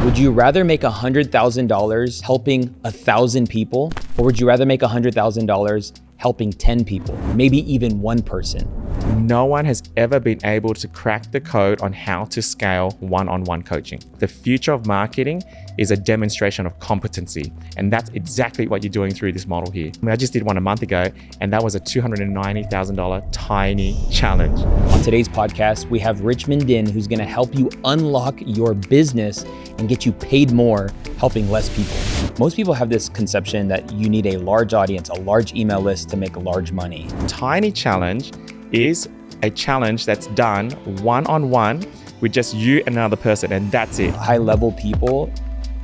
Would you rather make $100,000 helping 1,000 people, or would you rather make $100,000 helping 10 people, maybe even one person? No one has ever been able to crack the code on how to scale one-on-one coaching. The future of marketing is a demonstration of competency. And that's exactly what you're doing through this model here. I just did one a month ago, and that was a $290,000 tiny challenge. On today's podcast, we have Richmond Dinh, who's gonna help you unlock your business and get you paid more, helping less people. Most people have this conception that you need a large audience, a large email list to make large money. Tiny challenge is a challenge that's done one-on-one with just you and another person, and that's it. High-level people,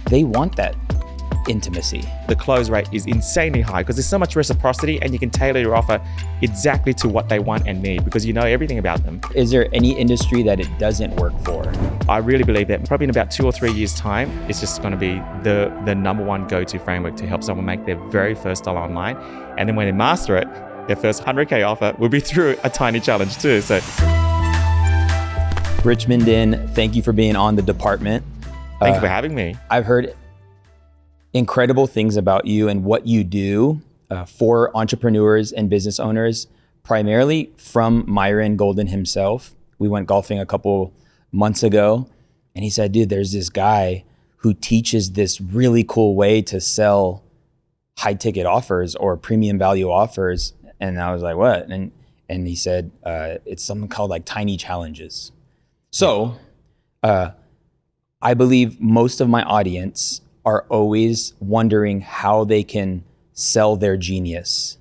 they want that intimacy. The close rate is insanely high because there's so much reciprocity, and you can tailor your offer exactly to what they want and need because you know everything about them. Is there any industry that it doesn't work for? I really believe that probably in about 2 or 3 years' time, it's just going to be the number one go-to framework to help someone make their very first dollar online. And then when they master it, their first 100K offer will be through a tiny challenge too. So, Richmond Dinh, thank you for being on the department. Thank you for having me. I've heard incredible things about you and what you do for entrepreneurs and business owners, primarily from Myron Golden himself. We went golfing a couple months ago, and he said, dude, there's this guy who teaches this really cool way to sell high ticket offers or premium value offers. And I was like, what? And he said, it's something called like tiny challenges. So I believe most of my audience are always wondering how they can sell their genius.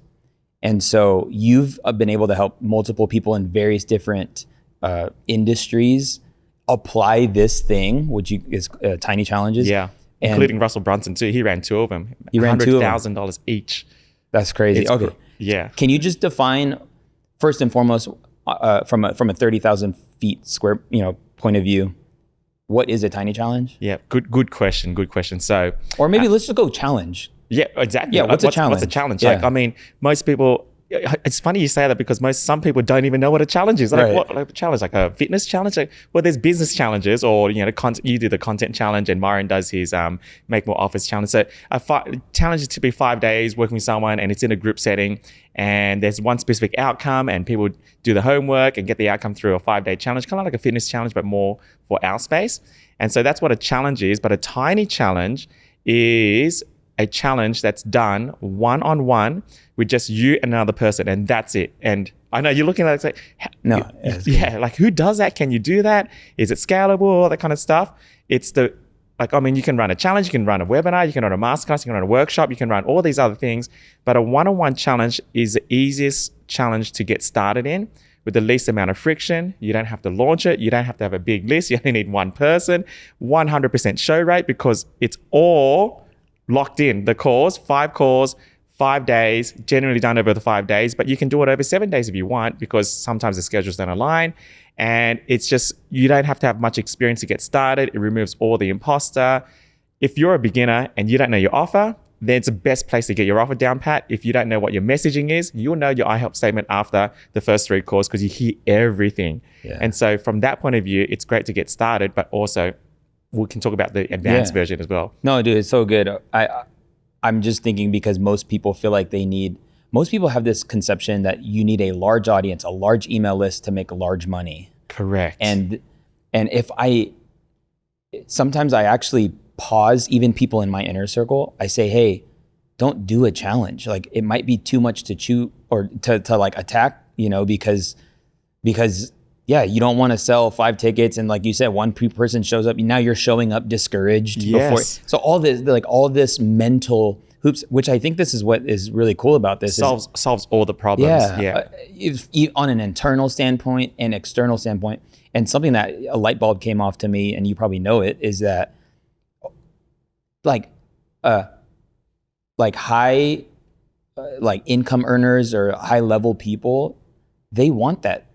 And so you've been able to help multiple people in various different industries apply this thing, which is tiny challenges. Yeah, including Russell Brunson too. He ran 2 of them. He ran $100,000 each. That's crazy. Okay. Yeah. Can you just define, first and foremost, from a 30,000 feet square, point of view, what is a tiny challenge? Yeah. Good question. Good question. So, or maybe let's just go challenge. Yeah, exactly. Yeah. What's a challenge? What's a challenge? Yeah. Like, I mean, most people. It's funny you say that because some people don't even know what a challenge is. Like, right. What, like a challenge, like a fitness challenge? Like, well, there's business challenges, or you do the content challenge, and Myron does his make more offers challenge. So a challenge is typically 5 days working with someone, and it's in a group setting, and there's one specific outcome, and people do the homework and get the outcome through a 5-day challenge, kind of like a fitness challenge, but more for our space. And so that's what a challenge is. But a tiny challenge is a challenge that's done one-on-one with just you and another person, and that's it. And I know you're looking at it like, no, like who does that? Can you do that? Is it scalable? All that kind of stuff. You can run a challenge, you can run a webinar, you can run a masterclass, you can run a workshop, you can run all these other things. But a one-on-one challenge is the easiest challenge to get started in with the least amount of friction. You don't have to launch it. You don't have to have a big list. You only need one person, 100% show rate because it's all locked in. The calls, 5 calls, 5 days, generally done over the 5 days, but you can do it over 7 days if you want because sometimes the schedules don't align. And it's just, you don't have to have much experience to get started. It removes all the imposter. If you're a beginner and you don't know your offer, then it's the best place to get your offer down pat. If you don't know what your messaging is, you'll know your I help statement after the first 3 calls because you hear everything. Yeah. And so from that point of view, it's great to get started, but also we can talk about the advanced version as well. No, dude, it's so good. I'm just thinking because most people feel like most people have this conception that you need a large audience, a large email list to make large money. Correct. And sometimes I actually pause even people in my inner circle. I say, hey, don't do a challenge. Like it might be too much to chew or to like attack, because yeah, you don't want to sell 5 tickets and like you said, one person shows up. Now you're showing up discouraged. Yes. So all this mental hoops, which I think this is what is really cool about this. Solves all the problems. Yeah. If on an internal standpoint and external standpoint, and something that a light bulb came off to me, and you probably know it, is that like high income earners or high level people, they want that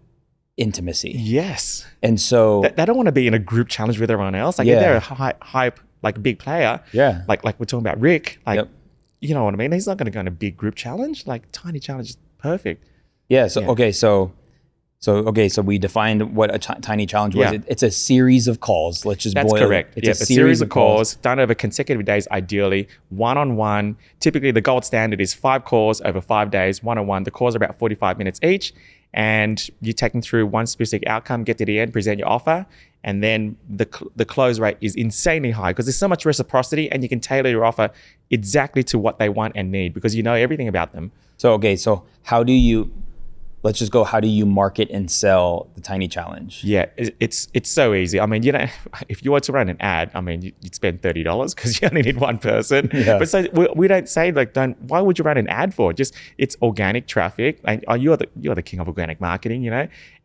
intimacy. Yes. And so they don't want to be in a group challenge with everyone else. Like if they're a hype, like a big player, like we're talking about Rick, you know what I mean? He's not going to go in a big group challenge. Like tiny challenge is perfect. Yeah. So, okay. So So, okay, so we defined what a tiny challenge was. Yeah. It's a series of calls. Let's just That's boil correct. it. It's A series of calls done over consecutive days, ideally, one-on-one. Typically, the gold standard is 5 calls over 5 days, one-on-one. The calls are about 45 minutes each, and you take them through one specific outcome, get to the end, present your offer, and then the close rate is insanely high because there's so much reciprocity, and you can tailor your offer exactly to what they want and need because you know everything about them. So, okay, so let's just go, how do you market and sell the tiny challenge? Yeah, it's so easy. I mean, if you were to run an ad, I mean, you'd spend $30 because you only need one person. Yeah. But so we don't say why would you run an ad for? Just it's organic traffic. And you're the king of organic marketing,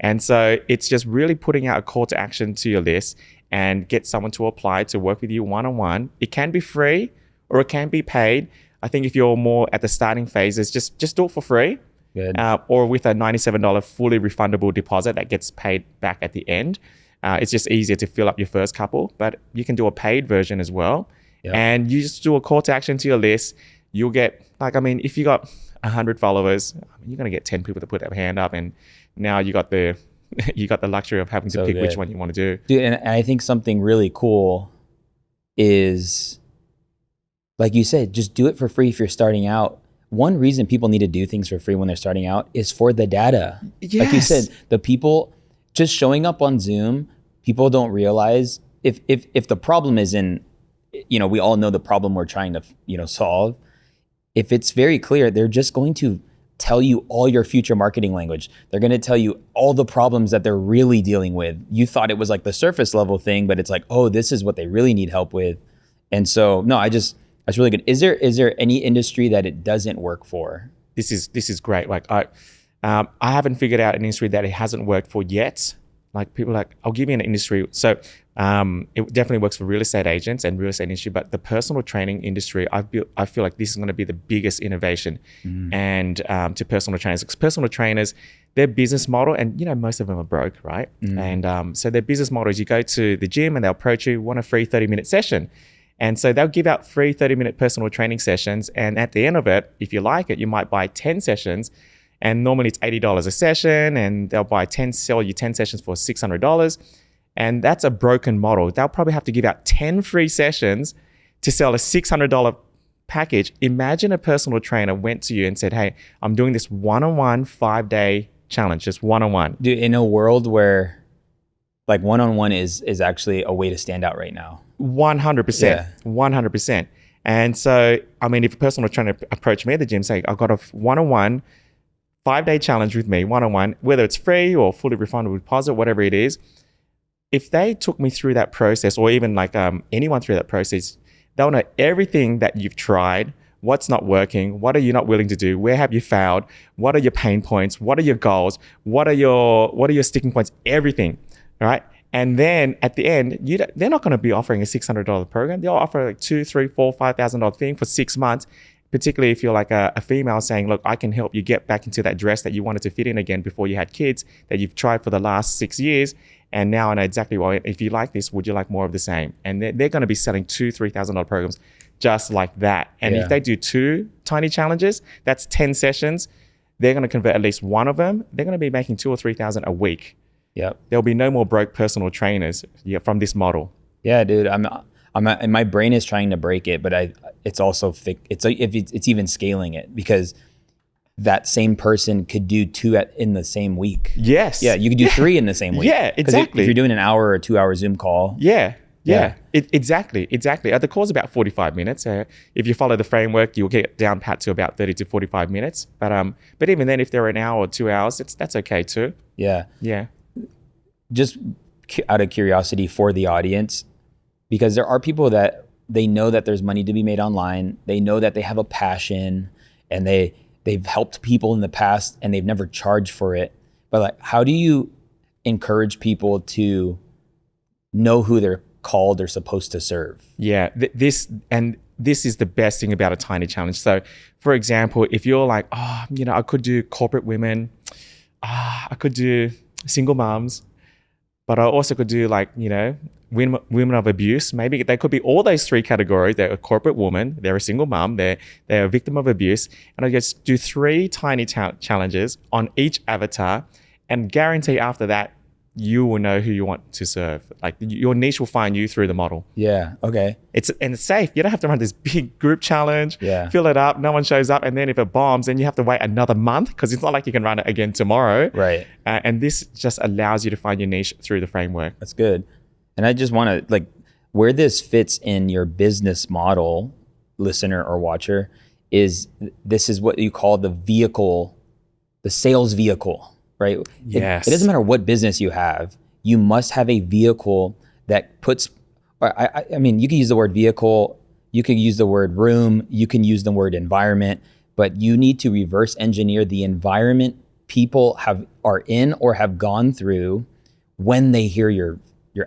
And so it's just really putting out a call to action to your list and get someone to apply to work with you one-on-one. It can be free or it can be paid. I think if you're more at the starting phases, just do it for free. Good. Or with a $97 fully refundable deposit that gets paid back at the end. It's just easier to fill up your first couple, but you can do a paid version as well. Yep. And you just do a call to action to your list. You'll get, if you got 100 followers, you're going to get 10 people to put their hand up, and now you got the luxury of having to pick which one you want to do. Dude, and I think something really cool is, like you said, just do it for free if you're starting out. One reason people need to do things for free when they're starting out is for the data. Yes. Like you said, the people just showing up on Zoom, people don't realize if the problem is in, we all know the problem we're trying to, solve. If it's very clear, they're just going to tell you all your future marketing language. They're going to tell you all the problems that they're really dealing with. You thought it was like the surface level thing, but it's like, oh, this is what they really need help with. And so, that's really good. Is there any industry that it doesn't work for? This is great. Like I haven't figured out an industry that it hasn't worked for yet. Like people I'll give you an industry. So it definitely works for real estate agents and real estate industry, but the personal training industry, I feel like this is going to be the biggest innovation and to personal trainers. Because personal trainers, their business model, and most of them are broke, right? And so their business model is you go to the gym and they'll approach you, want a free 30-minute session. And so they'll give out free 30-minute personal training sessions. And at the end of it, if you like it, you might buy 10 sessions. And normally it's $80 a session. And they'll sell you 10 sessions for $600. And that's a broken model. They'll probably have to give out 10 free sessions to sell a $600 package. Imagine a personal trainer went to you and said, hey, I'm doing this one-on-one 5-day challenge, just one-on-one. Dude, in a world where like one-on-one is actually a way to stand out right now. 100%. Yeah. 100%. And so, if a personal trainer approached me at the gym saying, I've got a one-on-one 5-day challenge with me, one-on-one, whether it's free or fully refundable deposit, whatever it is, if they took me through that process, or even anyone through that process, they'll know everything that you've tried, what's not working, what are you not willing to do, where have you failed, what are your pain points, what are your goals, what are your sticking points, everything. Right. And then at the end, they're not going to be offering a $600 program. They'll offer like $2,000, $3,000, $4,000, $5,000 thing for 6 months, particularly if you're like a female saying, look, I can help you get back into that dress that you wanted to fit in again before you had kids, that you've tried for the last 6 years. And now I know exactly what, if you like this, would you like more of the same? And they're going to be selling $2,000, $3,000 programs just like that. And if they do 2 tiny challenges, that's 10 sessions. They're going to convert at least one of them. They're going to be making $2,000 or $3,000 a week. Yep. There'll be no more broke personal trainers from this model. Yeah, dude. I'm and my brain is trying to break it, but it's also it's even scaling it, because that same person could do 2 in the same week. Yes. Yeah, you could do 3 in the same week. Yeah, exactly. If you're doing an hour or 2-hour Zoom call. Yeah. Exactly. The call's about 45 minutes. If you follow the framework, you'll get down pat to about 30 to 45 minutes. But even then, if they're an hour or 2 hours, that's okay too. Yeah. Yeah. Just out of curiosity for the audience, because there are people that they know that there's money to be made online. They know that they have a passion, and they've helped people in the past and they've never charged for it. But like, how do you encourage people to know who they're called or supposed to serve? Yeah, this is the best thing about a tiny challenge. So for example, if you're like, I could do corporate women, I could do single moms, but I also could do women of abuse. Maybe they could be all those 3 categories. They're a corporate woman, they're a single mom, they're a victim of abuse. And I just do 3 tiny challenges on each avatar. and guarantee after that, you will know who you want to serve. Like your niche will find you through the model. Yeah. Okay. It's safe. You don't have to run this big group challenge, Yeah. fill it up, no one shows up. And then if it bombs, then you have to wait another month because it's not like you can run it again tomorrow. Right. And this just allows you to find your niche through the framework. That's good. And I just want to, like, where this fits in your business model, listener or watcher, is this is what you call the vehicle, the sales vehicle, right? Yes. It doesn't matter what business you have. You must have a vehicle that puts, I mean, you can use the word vehicle, you can use the word room, you can use the word environment, but you need to reverse engineer the environment people are in or have gone through when they hear your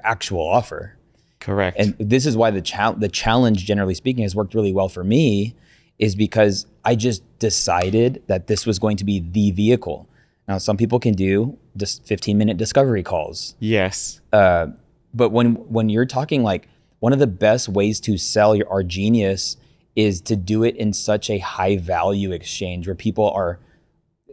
actual offer. Correct. And this is why the challenge, generally speaking, has worked really well for me, is because I just decided that this was going to be the vehicle. Now, some people can do just 15-minute discovery calls. Yes. But when you're talking, like, one of the best ways to sell our genius is to do it in such a high value exchange where people are,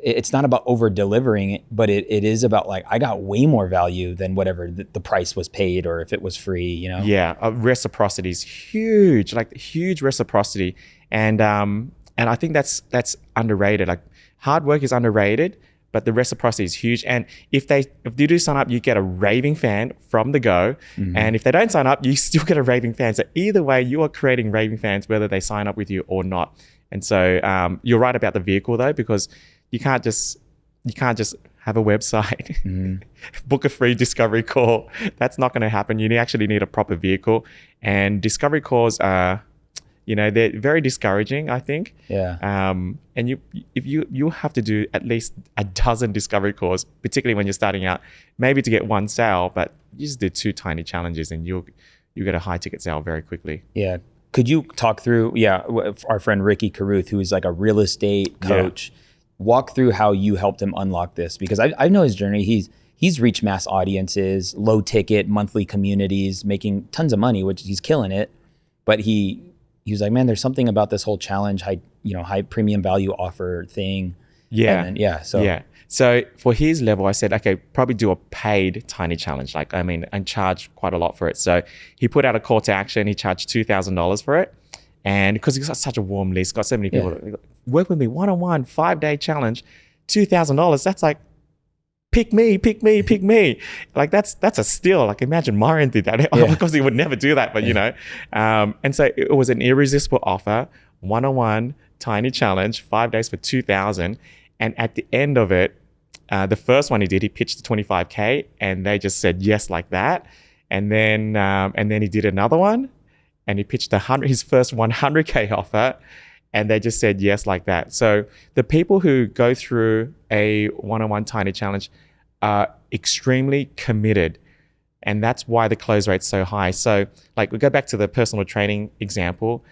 it's not about over delivering, but it is about, like, I got way more value than whatever the price was paid or if it was free, you know? Yeah. Reciprocity is huge, like huge reciprocity. And I think that's underrated. Like hard work is underrated, but the reciprocity is huge. And if you do sign up, you get a raving fan from the go. Mm-hmm. And if they don't sign up, you still get a raving fan. So either way, you are creating raving fans, whether they sign up with you or not. And so you're right about the vehicle though, because you can't just have a website, mm-hmm. book a free discovery call. That's not going to happen. You actually need a proper vehicle. And discovery calls are, they're very discouraging, I think. Yeah. And you have to do at least a dozen discovery calls, particularly when you're starting out, maybe to get one sale, but you just do 2 tiny challenges and you get a high ticket sale very quickly. Yeah. Could you talk through, our friend Ricky Kuth, who is like a real estate coach, walk through how you helped him unlock this? Because I know his journey. He's reached mass audiences, low ticket, monthly communities, making tons of money, which he's killing it. But he was like, man, there's something about this whole challenge, high premium value offer thing. Yeah. And then, So for his level, I said, okay, probably do a paid tiny challenge. And charge quite a lot for it. So he put out a call to action. He charged $2,000 for it. And because he's got such a warm list, got so many people work with me, one-on-one, 5-day challenge, $2,000. That's like, pick me. Like that's a steal. Like imagine Myron did that. Of course he would never do that, but and so it was an irresistible offer, one-on-one, tiny challenge, 5 days for 2,000. And at the end of it, the first one he did, he pitched the 25K and they just said yes like that. And then he did another one and he pitched his first 100K offer and they just said yes like that. So the people who go through a one-on-one tiny challenge are extremely committed. And that's why the close rate's so high. So like we go back to the personal training example.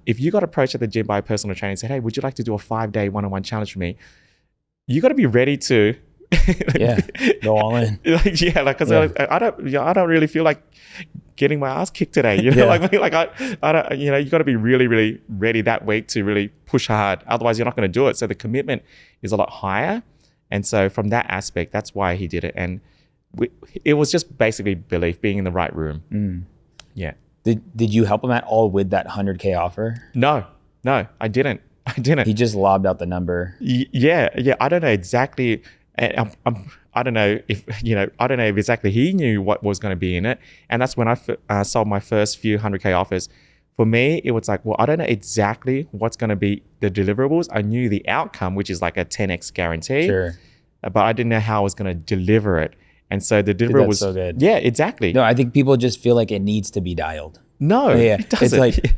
If you got approached at the gym by a personal trainer and said, hey, would you like to do a 5-day one-on-one challenge for me? You got to be ready to go all in. Because I don't really feel like getting my ass kicked today. I don't. You got to be really, really ready that week to really push hard. Otherwise, you're not going to do it. So the commitment is a lot higher. And so from that aspect, that's why he did it. And it was just basically belief, being in the right room. Mm. Yeah. Did you help him at all with that 100K offer? No, I didn't. He just lobbed out the number. Yeah. I don't know exactly. I don't know if exactly he knew what was going to be in it. And that's when I sold my first few 100K offers. For me, it was like, well, I don't know exactly what's going to be the deliverables. I knew the outcome, which is like a 10x guarantee. Sure. But I didn't know how I was going to deliver it. And so the deliverable was so good. Yeah, exactly. No, I think people just feel like it needs to be dialed. No, it doesn't. It's like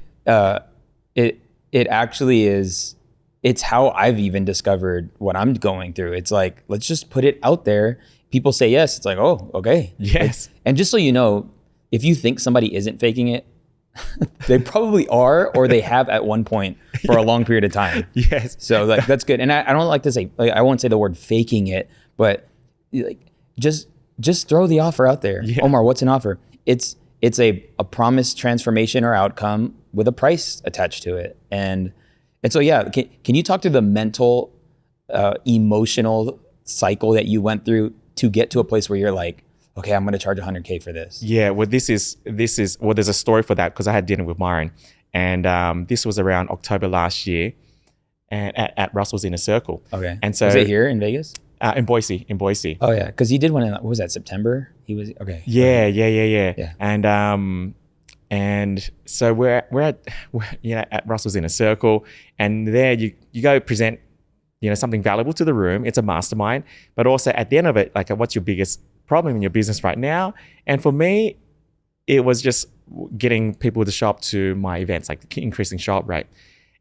it actually is. It's how I've even discovered what I'm going through. It's like, let's just put it out there. People say yes. It's like, oh, okay. Yes. And just so you know, if you think somebody isn't faking it, they probably are, or they have at one point for a long period of time. Yes. So like that's good. And I don't like to say, like, I won't say the word faking it, but like just throw the offer out there. Yeah. Omar, what's an offer? It's a promised transformation or outcome with a price attached to it. And so, yeah, can you talk to the mental, emotional cycle that you went through to get to a place where you're like, okay, I'm going to charge 100K for this? Yeah, well, this is well, there's a story for that because I had dinner with Myron, and this was around October last year, and at Russell's Inner Circle. Okay. And so was it here in Vegas? In Boise. Oh yeah, because he did one in, what was that, September? He was, okay. Yeah. And so we're at at Russell's Inner Circle, and there you go present something valuable to the room. It's a mastermind, but also at the end of it, like, what's your biggest problem in your business right now? And for me, it was just getting people to show up to my events, like increasing show up rate.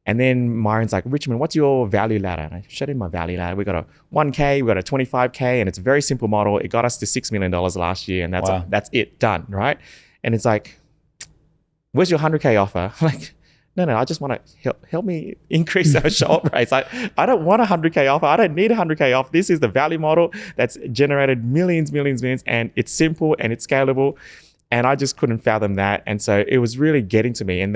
And then Myron's like, Richmond, what's your value ladder? And I showed him my value ladder. We got a 1K, we got a 25K, and it's a very simple model. It got us to $6 million last year, and that's it, done, right? And it's like, where's your 100K offer? I'm like, no, I just want to help me increase our show up rates. I don't want a 100K offer. I don't need a 100K offer. This is the value model that's generated millions, and it's simple and it's scalable. And I just couldn't fathom that. And so it was really getting to me. And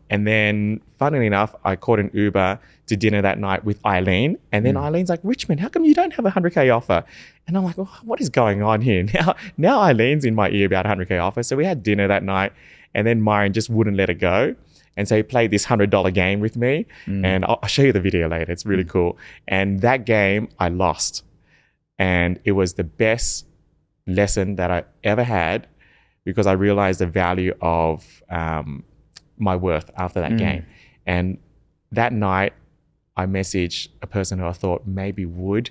then funnily enough, I caught an Uber to dinner that night with Eileen. And then Eileen's like, Richmond, how come you don't have a 100K offer? And I'm like, oh, what is going on here? Now Eileen's in my ear about a 100K offer. So we had dinner that night, and then Myron just wouldn't let it go. And so he played this $100 game with me. And I'll show you the video later. It's really cool. And that game, I lost. And it was the best lesson that I ever had, because I realized the value of my worth after that game. And that night, I messaged a person who I thought maybe would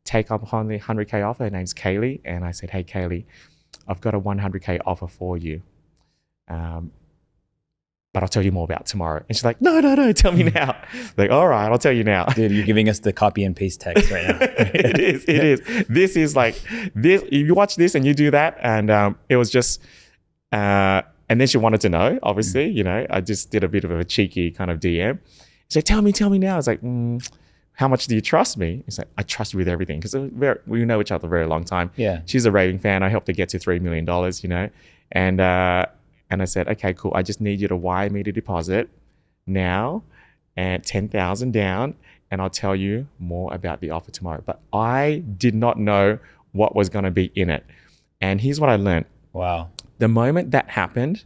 take up on the 100K offer. Her name's Kaylee. And I said, hey, Kaylee, I've got a 100K offer for you. But I'll tell you more about tomorrow. And she's like, no, tell me now. Like, all right, I'll tell you now. Dude, you're giving us the copy and paste text right now. It is. This is like, this. You watch this and you do that. And it was just, and then she wanted to know, obviously, I just did a bit of a cheeky kind of DM. She's like, tell me now. I was like, how much do you trust me? It's like, I trust you with everything, because we know each other a very long time. Yeah. She's a raving fan. I helped her get to $3 million, And I said, okay, cool. I just need you to wire me the deposit now and 10,000 down, and I'll tell you more about the offer tomorrow. But I did not know what was going to be in it. And here's what I learned. Wow. The moment that happened,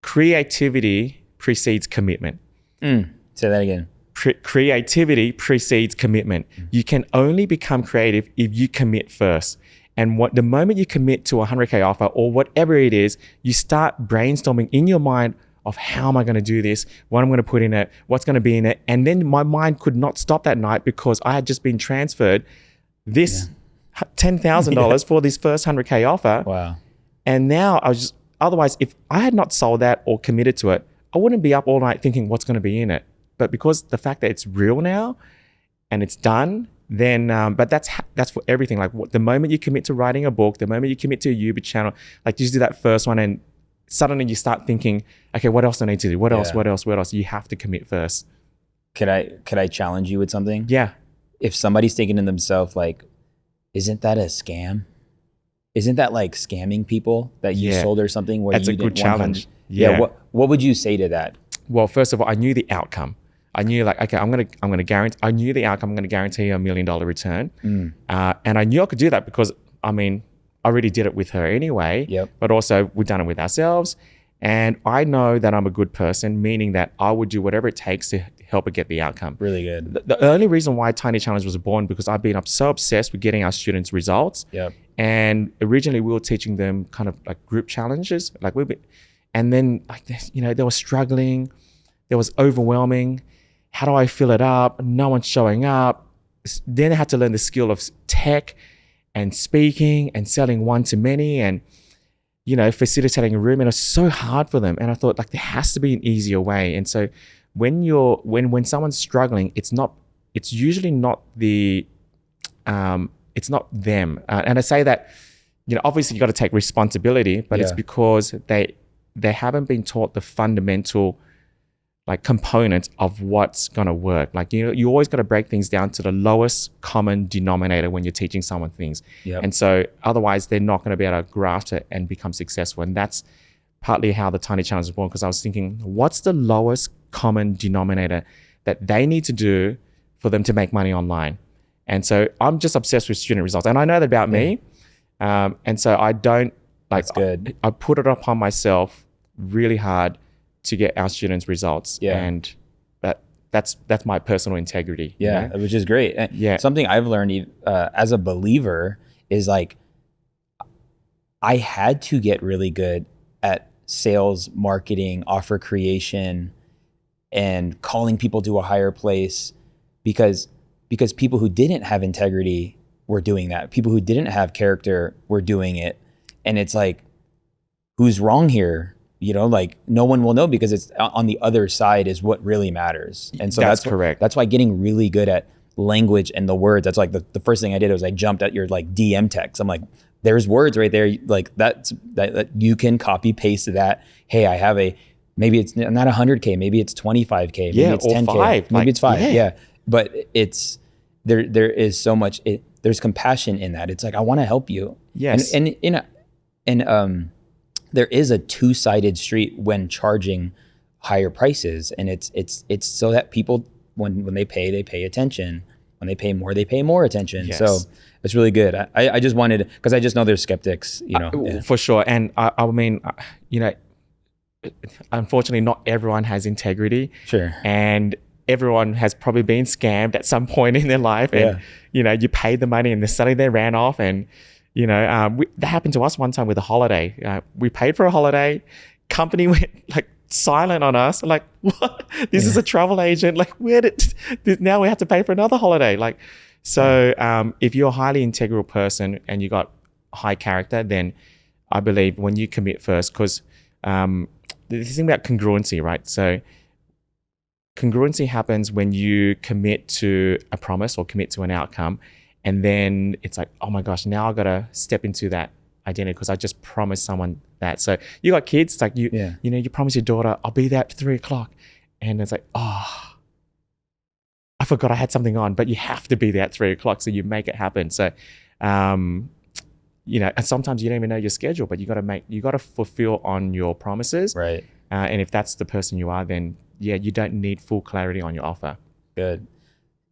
creativity precedes commitment. Say that again. Creativity precedes commitment. You can only become creative if you commit first. And the moment you commit to a 100K offer or whatever it is, you start brainstorming in your mind of how am I going to do this, what I'm going to put in it, what's going to be in it. And then my mind could not stop that night, because I had just been transferred this $10,000 for this first 100K offer. Wow. And now otherwise, if I had not sold that or committed to it, I wouldn't be up all night thinking what's going to be in it. But because the fact that it's real now and it's done, then, but that's for everything. Like, the moment you commit to writing a book, the moment you commit to a YouTube channel, like, you just do that first one, and suddenly you start thinking, okay, what else do I need to do? What else? You have to commit first. Could I challenge you with something? Yeah. If somebody's thinking to themselves, like, isn't that a scam? Isn't that like scamming people that you sold or something? Where that's you a good challenge. Yeah. What would you say to that? Well, first of all, I knew the outcome. I knew, like, okay, I'm gonna guarantee. I knew the outcome. I'm gonna guarantee a $1 million return, and I knew I could do that because, I mean, I already did it with her anyway. Yep. But also, we've done it with ourselves, and I know that I'm a good person, meaning that I would do whatever it takes to help her get the outcome. Really good. The only reason why Tiny Challenge was born, because I've been so obsessed with getting our students results. Yep. And originally, we were teaching them kind of like group challenges, like and then, like, they were struggling, it was overwhelming. How do I fill it up? No one's showing up. Then I had to learn the skill of tech and speaking and selling one-to-many and, facilitating a room. And it was so hard for them. And I thought, like, there has to be an easier way. And so when someone's struggling, it's usually not it's not them. And I say that, obviously you got to take responsibility, but it's because they haven't been taught the fundamental, like, components of what's going to work. Like, you always got to break things down to the lowest common denominator when you're teaching someone things. Yep. And so otherwise they're not going to be able to grasp it and become successful. And that's partly how the Tiny Challenge was born, because I was thinking, what's the lowest common denominator that they need to do for them to make money online? And so I'm just obsessed with student results. And I know that about me. And so I don't, like, That's good. I put it upon myself really hard to get our students results. Yeah. And that's my personal integrity. Yeah, you know? which is great. And Yeah. something I've learned as a believer is like, I had to get really good at sales, marketing, offer creation, and calling people to a higher place because people who didn't have integrity were doing that. People who didn't have character were doing it. And it's like, who's wrong here? You know, like no one will know because it's on the other side is what really matters. And so That's correct. That's why getting really good at language and the words, that's like the first thing I did was I jumped at your like DM text. I'm like, there's words right there. Like that you can copy paste that. Hey, I have maybe it's not 100K, maybe it's 25K, maybe it's 10K, 5. maybe it's 5. Yeah. But it's, there is so much, there's compassion in that. It's like, I want to help you. Yes. And there is a two-sided street when charging higher prices, and it's so that people when they pay attention. When they pay more attention. Yes. So it's really good. I just wanted, because I just know there's skeptics, you know. For sure. And I mean, you know, unfortunately, not everyone has integrity. Sure. And everyone has probably been scammed at some point in their life, and you know, you paid the money and suddenly they ran off. And you know, that happened to us one time with a holiday. We paid for a holiday, company went like silent on us, like, what? This is a travel agent, like, now we have to pay for another holiday, like. So if you're a highly integral person and you got high character, then I believe when you commit first, because the thing about congruency, right? So congruency happens when you commit to a promise or commit to an outcome, and then it's like, oh my gosh, now I got to step into that identity because I just promised someone that. So you got kids, it's like you know, you promise your daughter, I'll be there at 3:00, and it's like, oh, I forgot I had something on, but you have to be there at 3:00, so you make it happen. So you know, and sometimes you don't even know your schedule, but you got to fulfill on your promises, Right. And if that's the person you are, then you don't need full clarity on your offer. Good.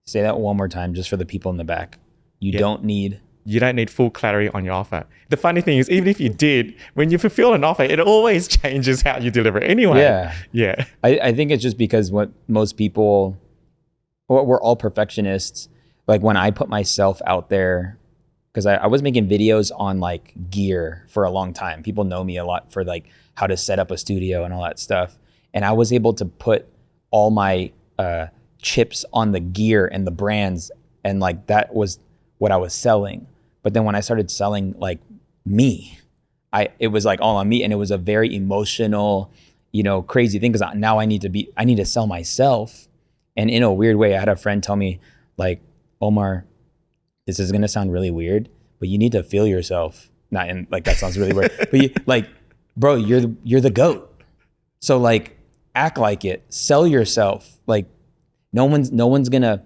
Say that one more time just for the people in the back. You don't need full clarity on your offer. The funny thing is, even if you did, when you fulfill an offer, it always changes how you deliver anyway. Yeah. I think it's just because what most people, we're all perfectionists. Like when I put myself out there, because I was making videos on like gear for a long time. People know me a lot for like how to set up a studio and all that stuff. And I was able to put all my chips on the gear and the brands, and like that was what I was selling. But then when I started selling like me, it was like all on me, and it was a very emotional, you know, crazy thing, because now I need to sell myself. And in a weird way, I had a friend tell me like, Omar, this is gonna sound really weird, but you need to feel yourself. Not in like that sounds really weird, but you, like, bro, you're the GOAT. So like, act like it, sell yourself. Like, no one's gonna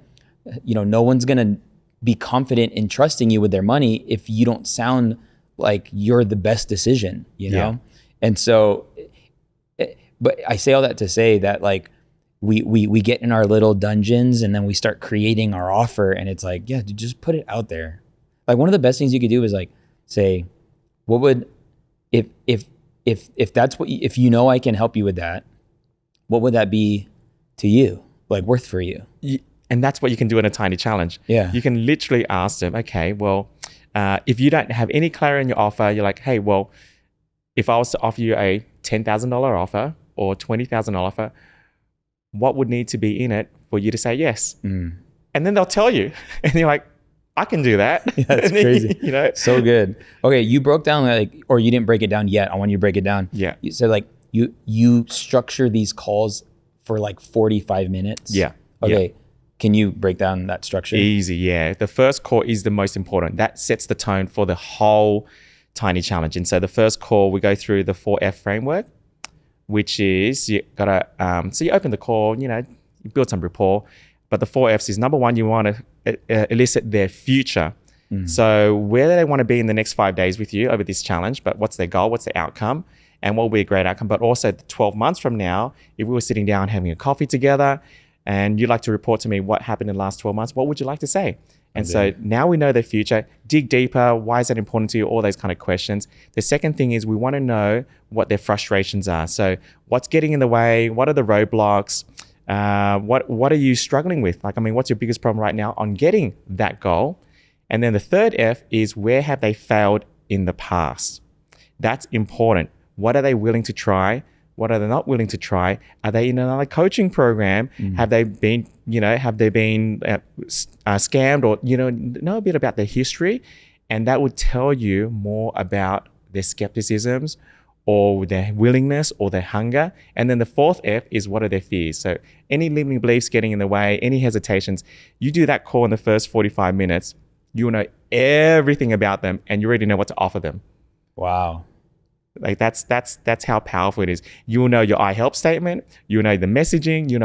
be confident in trusting you with their money if you don't sound like you're the best decision, you know? Yeah. And so, but I say all that to say that like, we get in our little dungeons and then we start creating our offer, and it's like, yeah, dude, just put it out there. Like one of the best things you could do is like say, what would, if that's what, if you know I can help you with that, what would that be to you? Like worth for you? And that's what you can do in a tiny challenge. Yeah. You can literally ask them, okay, well, if you don't have any clarity in your offer, you're like, hey, well, if I was to offer you a $10,000 offer or $20,000 offer, what would need to be in it for you to say yes? And then they'll tell you, and you're like, I can do that. Yeah, that's crazy. You know, so good. Okay, you broke down like, or you didn't break it down yet. I want you to break it down. Yeah. You said like you structure these calls for like 45 minutes. Yeah. Okay. Yeah. Can you break down that structure? Easy, yeah. The first call is the most important. That sets the tone for the whole tiny challenge. And so the first call, we go through the 4F framework, which is you gotta, so you open the call, you know, you build some rapport, but the 4Fs is number one, you want to elicit their future. So where do they want to be in the next 5 days with you over this challenge, but what's their goal, what's the outcome, and what will be a great outcome. But also 12 months from now, if we were sitting down having a coffee together and you'd like to report to me what happened in the last 12 months, what would you like to say? And so now we know their future. Dig deeper. Why is that important to you? All those kind of questions. The second thing is we want to know what their frustrations are. So what's getting in the way? What are the roadblocks? What are you struggling with? Like, I mean, what's your biggest problem right now on getting that goal? And then the third F is where have they failed in the past? That's important. What are they willing to try? What are they not willing to try? Are they in another coaching program? Have they been, scammed or, know a bit about their history? And that would tell you more about their skepticisms or their willingness or their hunger. And then the fourth F is what are their fears? So any limiting beliefs getting in the way, any hesitations, you do that call in the first 45 minutes, you will know everything about them and you already know what to offer them. Wow. Like that's how powerful it is. You will know your I help statement, you will know the messaging, you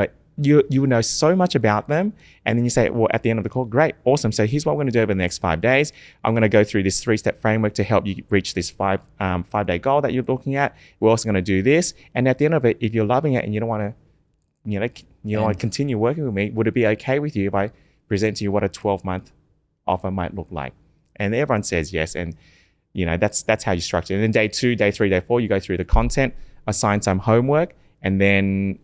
will know so much about them. And then you say, well, at the end of the call, great, awesome. So here's what we're going to do over the next 5 days. I'm going to go through this 3-step framework to help you reach this 5-day goal that you're looking at. We're also going to do this. And at the end of it, if you're loving it and you don't want to, continue working with me, would it be okay with you if I present to you what a 12-month offer might look like? And everyone says yes. And that's how you structure it. And then day 2, day 3, day 4, you go through the content, assign some homework, and then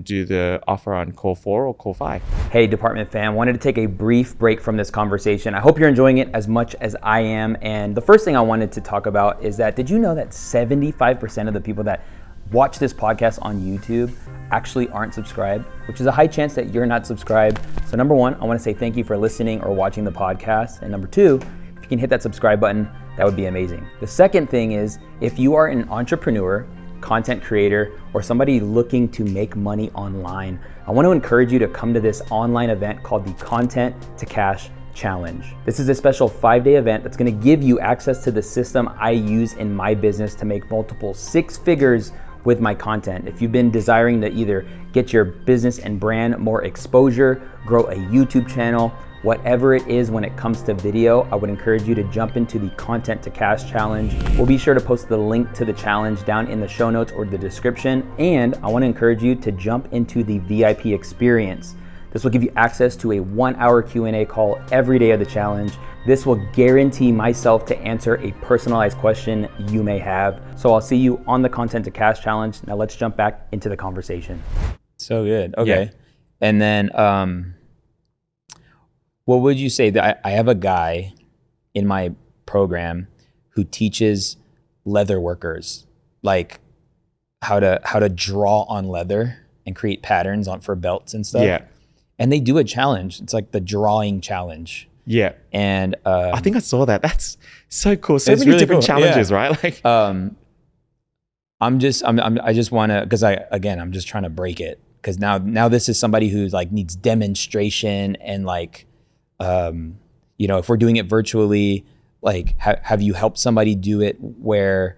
do the offer on call 4 or call 5. Hey, department fam, wanted to take a brief break from this conversation. I hope you're enjoying it as much as I am. And the first thing I wanted to talk about is that, did you know that 75% of the people that watch this podcast on YouTube actually aren't subscribed, which is a high chance that you're not subscribed. So number one, I want to say thank you for listening or watching the podcast. And number two, if you can hit that subscribe button, that would be amazing. The second thing is, if you are an entrepreneur, content creator, or somebody looking to make money online, I want to encourage you to come to this online event called the Content to Cash Challenge. This is a special 5-day event that's going to give you access to the system I use in my business to make multiple 6 figures with my content. If you've been desiring to either get your business and brand more exposure, grow a YouTube channel, whatever it is when it comes to video, I would encourage you to jump into the Content to Cash Challenge. We'll be sure to post the link to the challenge down in the show notes or the description. And I want to encourage you to jump into the VIP experience. This will give you access to a 1-hour Q&A call every day of the challenge. This will guarantee myself to answer a personalized question you may have. So I'll see you on the Content to Cash Challenge. Now let's jump back into the conversation. So good. Okay. Yeah. And then, what would you say that I have a guy in my program who teaches leather workers, like how to draw on leather and create patterns for belts and stuff. Yeah. And they do a challenge. It's like the drawing challenge. Yeah. And I think I saw that. That's so cool. So many really different challenges, yeah. Right? Like I just want to, because I'm just trying to break it. Because now this is somebody who like needs demonstration and like, if we're doing it virtually, like have you helped somebody do it where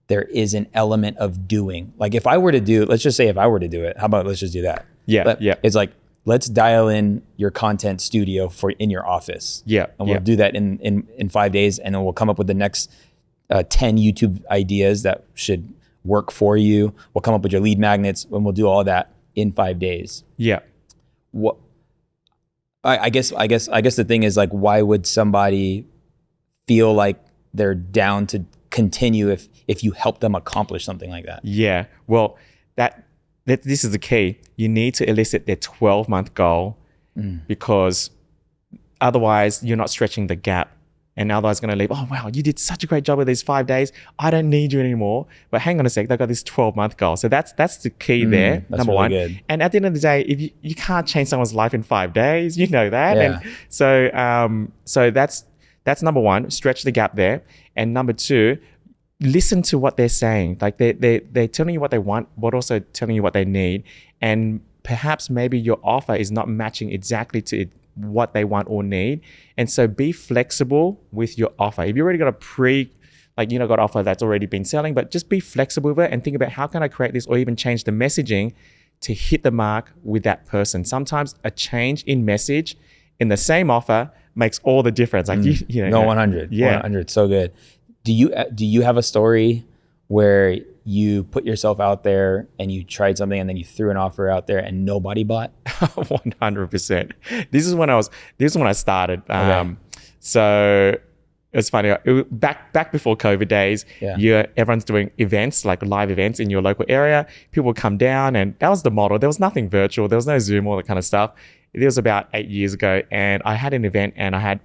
there is an element of doing? Like if I were to do, let's just say if I were to do it, how about let's just do that? Yeah. Yeah. It's like, let's dial in your content studio in your office. Yeah. And we'll do that in 5 days, and then we'll come up with the next 10 YouTube ideas that should work for you. We'll come up with your lead magnets, and we'll do all that in 5 days. Yeah. What? I guess the thing is, like, why would somebody feel like they're down to continue if you help them accomplish something like that? Yeah. Well, this is the key. You need to elicit their 12-month goal because otherwise you're not stretching the gap. And otherwise going to leave, oh, wow, you did such a great job with these 5 days. I don't need you anymore. But hang on a sec, they've got this 12-month goal. So that's the key there, that's number really one. Good. And at the end of the day, if you can't change someone's life in 5 days, you know that. Yeah. And so that's number one, stretch the gap there. And number two, listen to what they're saying. Like they're telling you what they want, but also telling you what they need. And perhaps maybe your offer is not matching exactly to what they want or need. And so be flexible with your offer. If you already got got offer that's already been selling, but just be flexible with it and think about how can I create this or even change the messaging to hit the mark with that person. Sometimes a change in message in the same offer makes all the difference. Like 100. Yeah. 100. So good. Do you have a story where you put yourself out there and you tried something and then you threw an offer out there and nobody bought? 100%. This is when I started. Okay. So it's funny. Back before COVID days, everyone's doing events, like live events in your local area. People would come down, and that was the model. There was nothing virtual. There was no Zoom, all that kind of stuff. It was about 8 years ago, and I had an event, and I had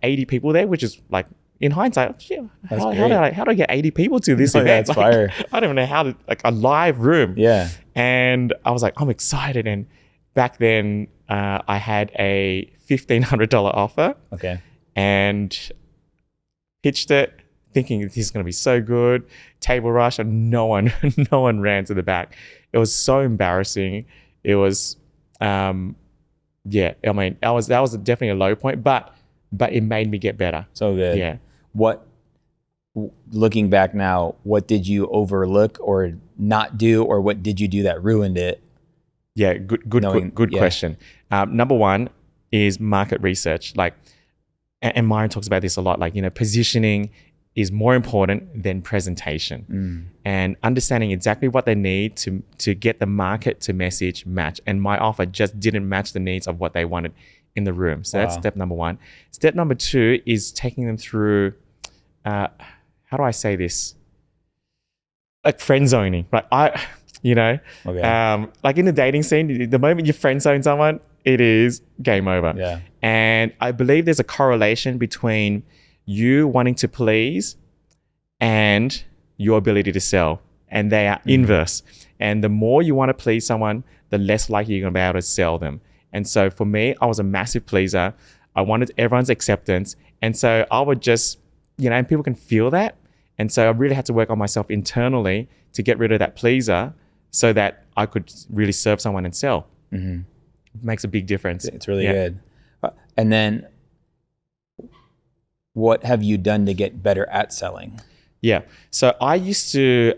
80 people there, which is like, in hindsight, how do I get 80 people to this event? That's fire. I don't even know how to, like, a live room. Yeah. And I was like, I'm excited. And back then, I had a $1,500 offer. Okay. And pitched it, thinking this is going to be so good. Table rush, and no one ran to the back. It was so embarrassing. It was, I mean, that was definitely a low point, but it made me get better. So good. Yeah. Looking back now, what did you overlook or not do, or what did you do that ruined it? Yeah, good question. Number one is market research. Like, and Myron talks about this a lot. Like, positioning is more important than presentation, and understanding exactly what they need to get the market to message match. And my offer just didn't match the needs of what they wanted in the room. So that's step number one. Step number two is taking them through, how do I say this? Like friend zoning. Like like in the dating scene, the moment you friend zone someone, it is game over. Yeah. And I believe there's a correlation between you wanting to please and your ability to sell. And they are inverse. And the more you want to please someone, the less likely you're going to be able to sell them. And so for me, I was a massive pleaser. I wanted everyone's acceptance. And so I would just, and people can feel that. And so I really had to work on myself internally to get rid of that pleaser so that I could really serve someone and sell. Mm-hmm. It makes a big difference. It's really good. And then what have you done to get better at selling? Yeah. So I used to,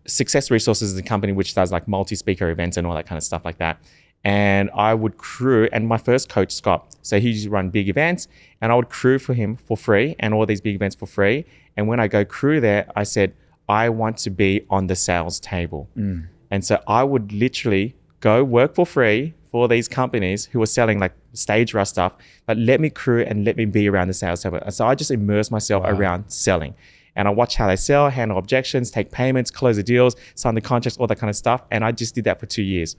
Success Resources is a company which does like multi-speaker events and all that kind of stuff like that. And I would crew, and my first coach, Scott, so he used to run big events, and I would crew for him for free and all these big events for free. And when I go crew there, I said, I want to be on the sales table. And so I would literally go work for free for these companies who were selling like stage rush stuff, but let me crew and let me be around the sales table. So I just immersed myself around selling. And I watch how they sell, handle objections, take payments, close the deals, sign the contracts, all that kind of stuff. And I just did that for 2 years.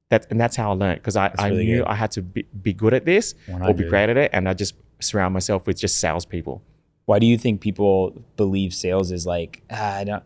That's how I learned, because I really knew good. I had to be good at this 100. Or be great at it. And I just surround myself with just salespeople. Why do you think people believe sales is like, I don't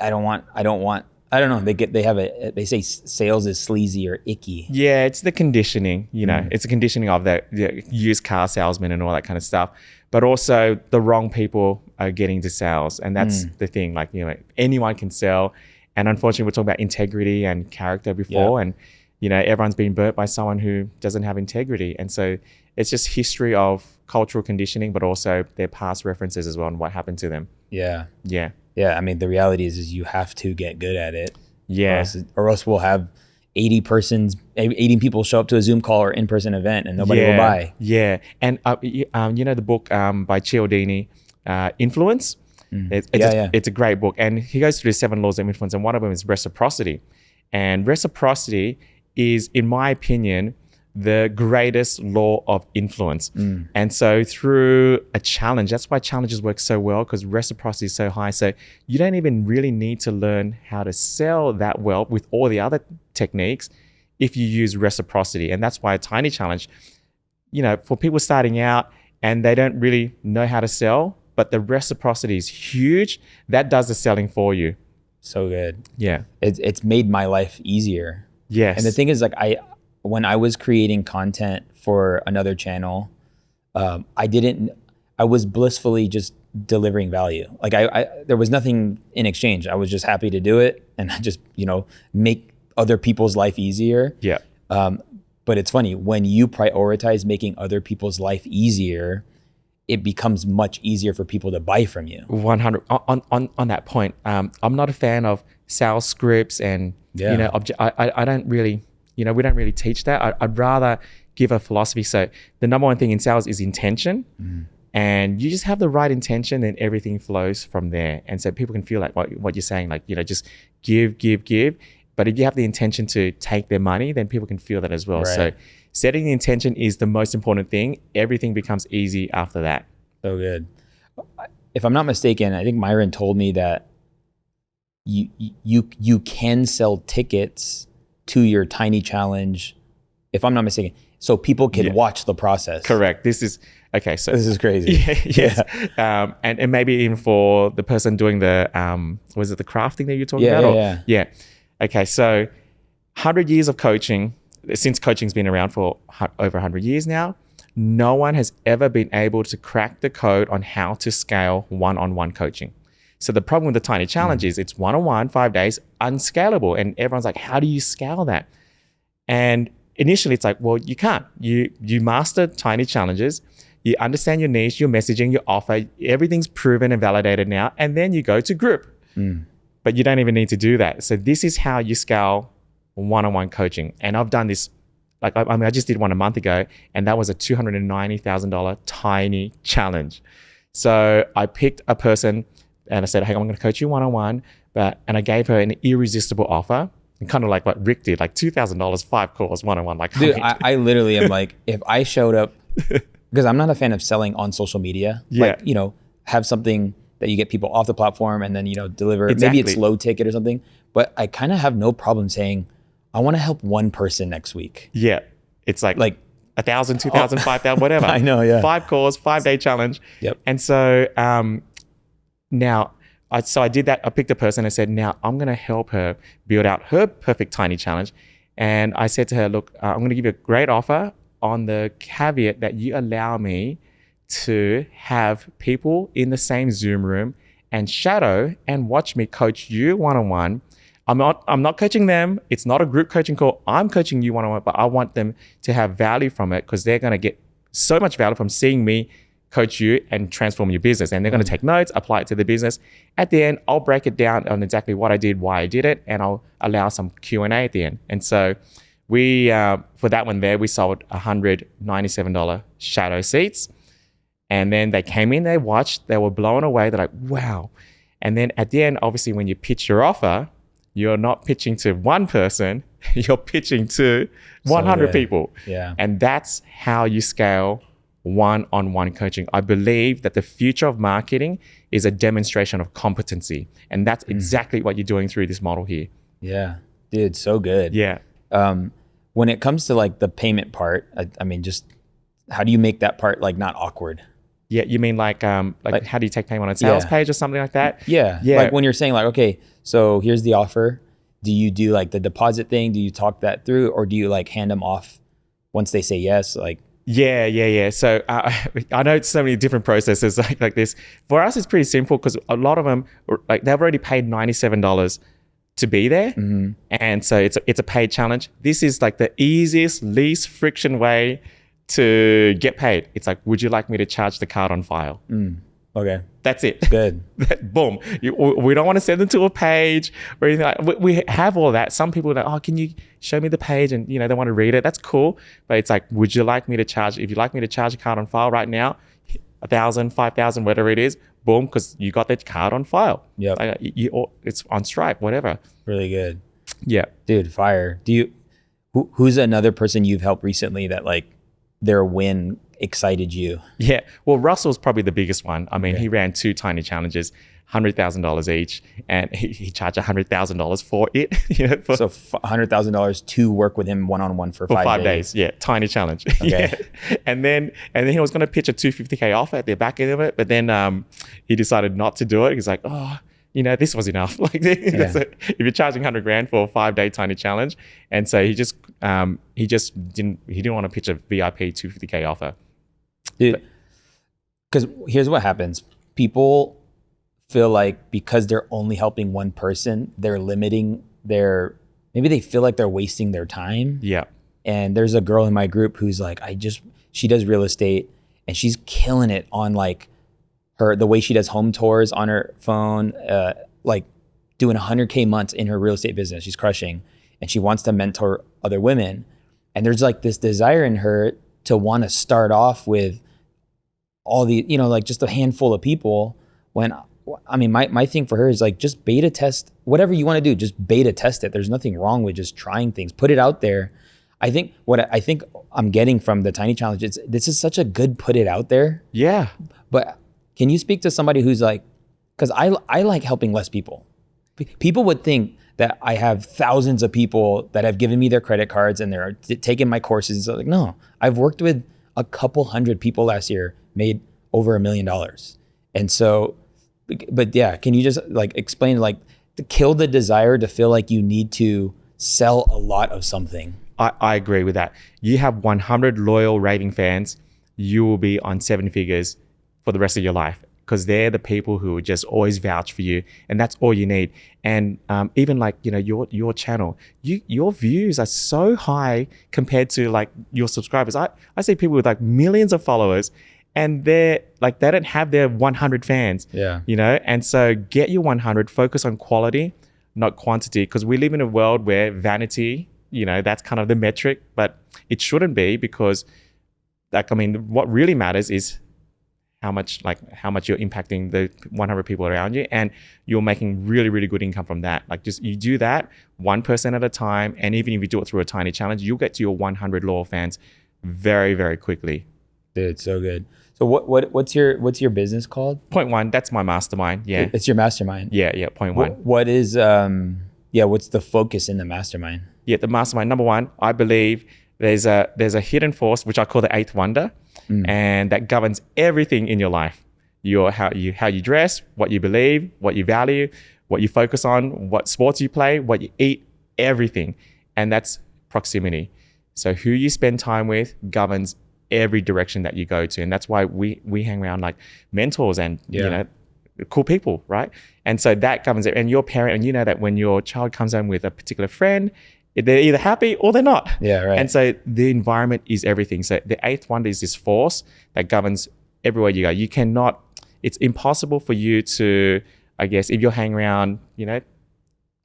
know. They say sales is sleazy or icky. Yeah, it's the conditioning, it's the conditioning of the used car salesman and all that kind of stuff. But also the wrong people are getting to sales. And that's the thing, like, anyone can sell. And unfortunately, we're talking about integrity and character before. And, everyone's been burnt by someone who doesn't have integrity. And so it's just history of cultural conditioning, but also their past references as well and what happened to them. Yeah. Yeah. Yeah. I mean, the reality is you have to get good at it. Yeah. Or else we'll have 80 people show up to a Zoom call or in-person event and nobody will buy. Yeah. And, the book by Cialdini, Influence? It's a great book. And he goes through the 7 laws of influence, and one of them is reciprocity. And reciprocity is, in my opinion, the greatest law of influence. And so through a challenge, that's why challenges work so well, because reciprocity is so high. So you don't even really need to learn how to sell that well with all the other techniques if you use reciprocity. And that's why a tiny challenge, for people starting out and they don't really know how to sell, but the reciprocity is huge, that does the selling for you. So good. Yeah. It's made my life easier. Yes. And the thing is, like, when I was creating content for another channel, I was blissfully just delivering value. Like there was nothing in exchange. I was just happy to do it and just, make other people's life easier. Yeah. But it's funny, when you prioritize making other people's life easier, it becomes much easier for people to buy from you. 100. On that point, I'm not a fan of sales scripts and, I don't really, we don't really teach that. I'd rather give a philosophy. So the number one thing in sales is intention. and you just have the right intention, then everything flows from there. And so people can feel like what you're saying, like, just give. But if you have the intention to take their money, then people can feel that as well. Right. So setting the intention is the most important thing. Everything becomes easy after that. So good. If I'm not mistaken, I think Myron told me that you can sell tickets to your tiny challenge, if I'm not mistaken, so people can watch the process. Correct. This is okay. So this is crazy. Yes. And maybe even for the person doing the was it the crafting that you're talking about? Yeah. Okay. So 100 years of coaching, since coaching's been around for over 100 years now, no one has ever been able to crack the code on how to scale one-on-one coaching. So the problem with the tiny challenge is it's one-on-one, 5 days, unscalable. And everyone's like, how do you scale that? And initially it's like, well, you can't. You master tiny challenges, you understand your niche, your messaging, your offer, everything's proven and validated now. And then you go to group. But you don't even need to do that. So this is how you scale one-on-one coaching. And I've done this, like, I just did one a month ago, and that was a $290,000 tiny challenge. So I picked a person and I said, hey, I'm going to coach you one-on-one, and I gave her an irresistible offer, and kind of like what Rick did, like $2,000, 5 calls, one-on-one. Like, dude, I literally am like, if I showed up, because I'm not a fan of selling on social media, like, have something that you get people off the platform and then, deliver. Exactly. Maybe it's low ticket or something, but I kind of have no problem saying, I want to help one person next week. Yeah. It's like 1,000, 2,000, 5,000, whatever. I know, yeah. 5 calls, 5-day challenge. Yep. And so now, I did that. I picked a person and said, now I'm going to help her build out her perfect tiny challenge. And I said to her, look, I'm going to give you a great offer on the caveat that you allow me to have people in the same Zoom room and shadow and watch me coach you one-on-one. I'm not coaching them. It's not a group coaching call. I'm coaching you one-on-one, but I want them to have value from it because they're going to get so much value from seeing me coach you and transform your business. And they're going to take notes, apply it to the business. At the end, I'll break it down on exactly what I did, why I did it, and I'll allow some Q&A at the end. And so we, for that one there, we sold $197 shadow seats. And then they came in, they watched, they were blown away. They're like, wow. And then at the end, obviously, when you pitch your offer, you're not pitching to one person, you're pitching to 100 people. Yeah. And that's how you scale one-on-one coaching. I believe that the future of marketing is a demonstration of competency. And that's exactly what you're doing through this model here. Yeah. Dude, so good. Yeah. When it comes to like the payment part, I mean, just how do you make that part like not awkward? Yeah, you mean like how do you take payment on a sales page or something like that? Yeah. Like when you're saying like, okay, so here's the offer. Do you do like the deposit thing? Do you talk that through, or do you like hand them off once they say yes? Like, yeah. So I know so many different processes like this. For us, it's pretty simple because a lot of them, like they've already paid $97 to be there. And so it's a paid challenge. This is like the easiest, least friction way to get paid. It's like, would you like me to charge the card on file? Okay. That's it. Good. Boom. We don't want to send them to a page or anything like. We have all that. Some people are like, oh, can you show me the page? And they want to read it. That's cool. But it's like, would you like me to charge? If you'd like me to charge a card on file right now, 1,000, 5,000, whatever it is, boom, because you got that card on file. Yeah. Like, it's on Stripe, whatever. Really good. Yeah. Dude, fire. Who's another person you've helped recently that like their win excited you? Yeah. Well, Russell's probably the biggest one. I mean, he ran 2 tiny challenges, $100,000 each, and he charged $100,000 for it. So $100,000 to work with him one-on-one for 5 days. Yeah. Tiny challenge. Okay. Yeah. And then he was going to pitch a $250K offer at the back end of it, but then he decided not to do it. He's like, oh, this was enough. Like, if you're charging $100,000 for a 5-day tiny challenge, and so he didn't want to pitch a VIP $250K offer. Dude, because here's what happens. People feel like because they're only helping one person, they're limiting maybe they feel like they're wasting their time. Yeah. And there's a girl in my group who's like, she does real estate and she's killing it on like the way she does home tours on her phone, like doing 100K months in her real estate business. She's crushing and she wants to mentor other women. And there's like this desire in her to want to start off with all the, like just a handful of people, when, I mean, my thing for her is like, just beta test whatever you want to do, just beta test it. There's nothing wrong with just trying things, put it out there. I think I'm getting from the Tiny Challenge, this is such a good put it out there. Yeah. But can you speak to somebody who's like, because I like helping less people. People would think that I have thousands of people that have given me their credit cards and they're taking my courses. So like, no, I've worked with a couple hundred people last year, made over $1 million. And so, but yeah, can you just like explain, like, to kill the desire to feel like you need to sell a lot of something? I agree with that. You have 100 loyal raving fans, you will be on 7 figures for the rest of your life, because they're the people who just always vouch for you, and that's all you need. And even like, your channel, your views are so high compared to like your subscribers. I see people with like millions of followers, and they don't have their 100 fans. Yeah. And so get your 100, focus on quality, not quantity, because we live in a world where vanity, that's kind of the metric, but it shouldn't be, because what really matters is how much you're impacting the 100 people around you, and you're making really, really good income from that. Like, just you do that 1% at a time, and even if you do it through a tiny challenge, you'll get to your 100 loyal fans very, very quickly. Dude, so good. So what's your business called? Point One, that's my mastermind. Yeah. It's your mastermind. Yeah, Point One. What is what's the focus in the mastermind? Yeah, the mastermind, number one, I believe there's a hidden force, which I call the eighth wonder, and that governs everything in your life. How you dress, what you believe, what you value, what you focus on, what sports you play, what you eat, everything. And that's proximity. So who you spend time with governs every direction that you go to. And that's why we hang around like mentors and cool people, right? And so that governs it. And your parent, and you know that when your child comes home with a particular friend, they're either happy or they're not. Yeah, right. And so the environment is everything. So the eighth wonder is this force that governs everywhere you go. It's impossible for you to, I guess, if you're hanging around,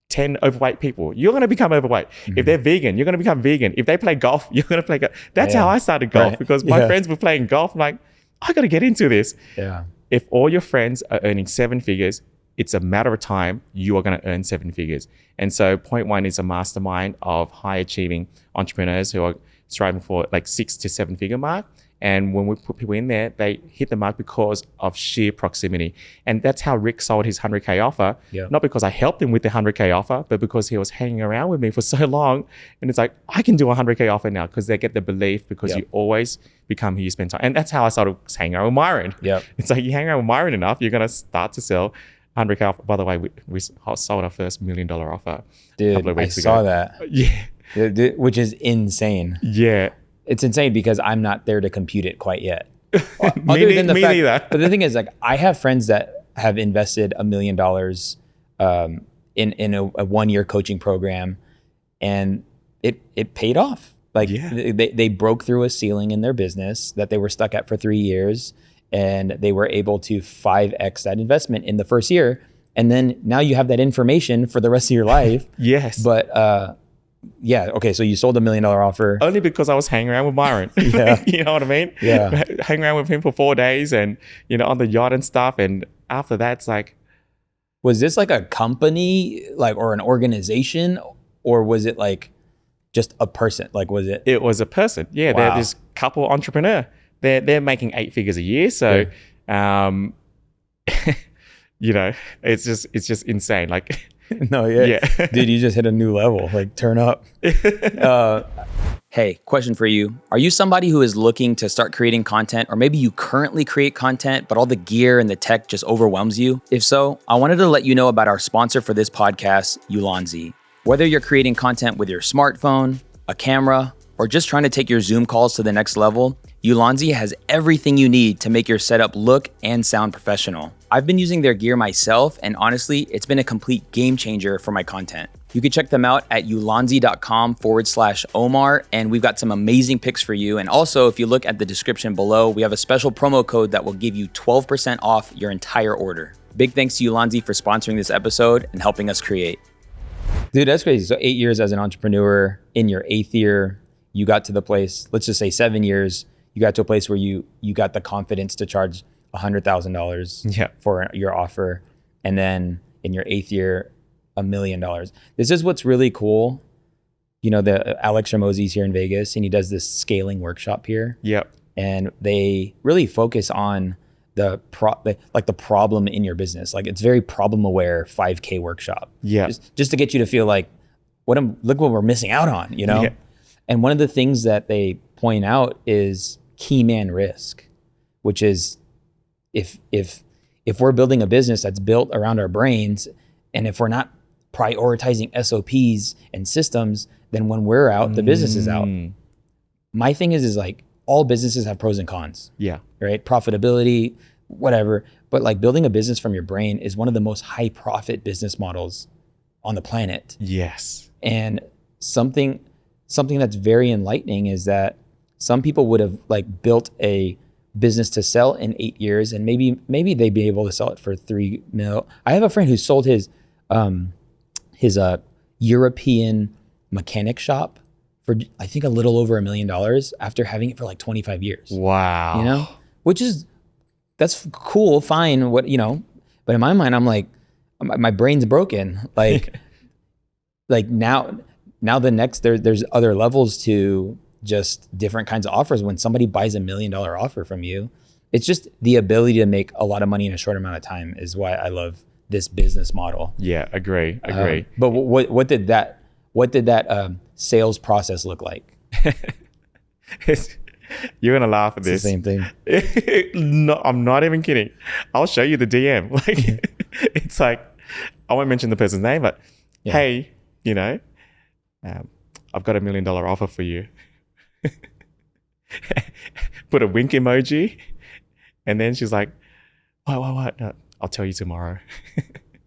10 overweight people, you're going to become overweight. If they're vegan, you're going to become vegan. If they play golf, you're going to play golf. That's how I started golf, because my friends were playing golf. I'm like, I got to get into this. Yeah. If all your friends are earning 7 figures, it's a matter of time you are going to earn 7 figures. And so Point One is a mastermind of high achieving entrepreneurs who are striving for like 6 to 7 figure mark. And when we put people in there, they hit the mark because of sheer proximity. And that's how Rick sold his 100K offer. Yep. Not because I helped him with the 100K offer, but because he was hanging around with me for so long. And it's like, I can do a 100K offer now, because they get the belief, because you always become who you spend time. And that's how I started hanging around with Myron. Yep. It's like, you hang around with Myron enough, you're going to start to sell 100K offer. By the way, we sold our first $1 million offer a couple of weeks ago. I saw that. Yeah. Which is insane. Yeah. It's insane because I'm not there to compute it quite yet. Me neither. But the thing is, like, I have friends that have invested $1 million in a 1-year coaching program, and it paid off. Like, they broke through a ceiling in their business that they were stuck at for 3 years, and they were able to 5x that investment in the first year. And then now you have that information for the rest of your life. Yes. But okay, so you sold $1 million offer. Only because I was hanging around with Myron. Yeah. You know what I mean? Yeah. Hanging around with him for 4 days, and, on the yacht and stuff. And after that, it's like. Was this like a company, like, or an organization, or was it like just a person? Like, was it? It was a person. Yeah. Wow. They're this couple entrepreneur. They're making 8 figures a year. So, it's just insane. Like. No, yeah. Dude, you just hit a new level. Like, turn up. Hey, question for you. Are you somebody who is looking to start creating content, or maybe you currently create content, but all the gear and the tech just overwhelms you? If so, I wanted to let you know about our sponsor for this podcast, Ulanzi. Whether you're creating content with your smartphone, a camera, or just trying to take your Zoom calls to the next level, Ulanzi has everything you need to make your setup look and sound professional. I've been using their gear myself, and honestly, it's been a complete game changer for my content. You can check them out at ulanzi.com/Omar, and we've got some amazing picks for you. And also, if you look at the description below, we have a special promo code that will give you 12% off your entire order. Big thanks to Ulanzi for sponsoring this episode and helping us create. Dude, that's crazy. So 8 years as an entrepreneur, in your 8th year, you got to the place, let's just say 7 years, you got to a place where you got the confidence to charge $100,000 for your offer, and then in your 8th year, $1 million. This is what's really cool. You know, the Alex Ramosi's here in Vegas, and he does this scaling workshop here. Yep. And they really focus on the problem in your business. Like, it's very problem aware 5K workshop. Yeah. Just to get you to feel like, look what we're missing out on, you know? Yeah. And one of the things that they point out is key man risk, which is if we're building a business that's built around our brains, and if we're not prioritizing SOPs and systems, then when we're out, the business is out. My thing is like, all businesses have pros and cons. Yeah. Right? Profitability, whatever. But like, building a business from your brain is one of the most high profit business models on the planet. Yes. And something that's very enlightening is that some people would have like built a business to sell in 8 years, and maybe they'd be able to sell it for $3 million. I have a friend who sold his European mechanic shop for, I think, a little over $1 million after having it for like 25 years. Wow. You know, that's cool, fine, but in my mind, I'm like, my brain's broken. Like, like now the next, there's other levels to just different kinds of offers. When somebody buys $1 million offer from you, it's just the ability to make a lot of money in a short amount of time is why I love this business model. Yeah, agree. But what did that sales process look like? You're gonna laugh at this. It's the same thing. No, I'm not even kidding. I'll show you the DM. Like, it's like, I won't mention the person's name, but hey, I've got $1 million offer for you. Put a wink emoji, and then she's like, what? No, I'll tell you tomorrow.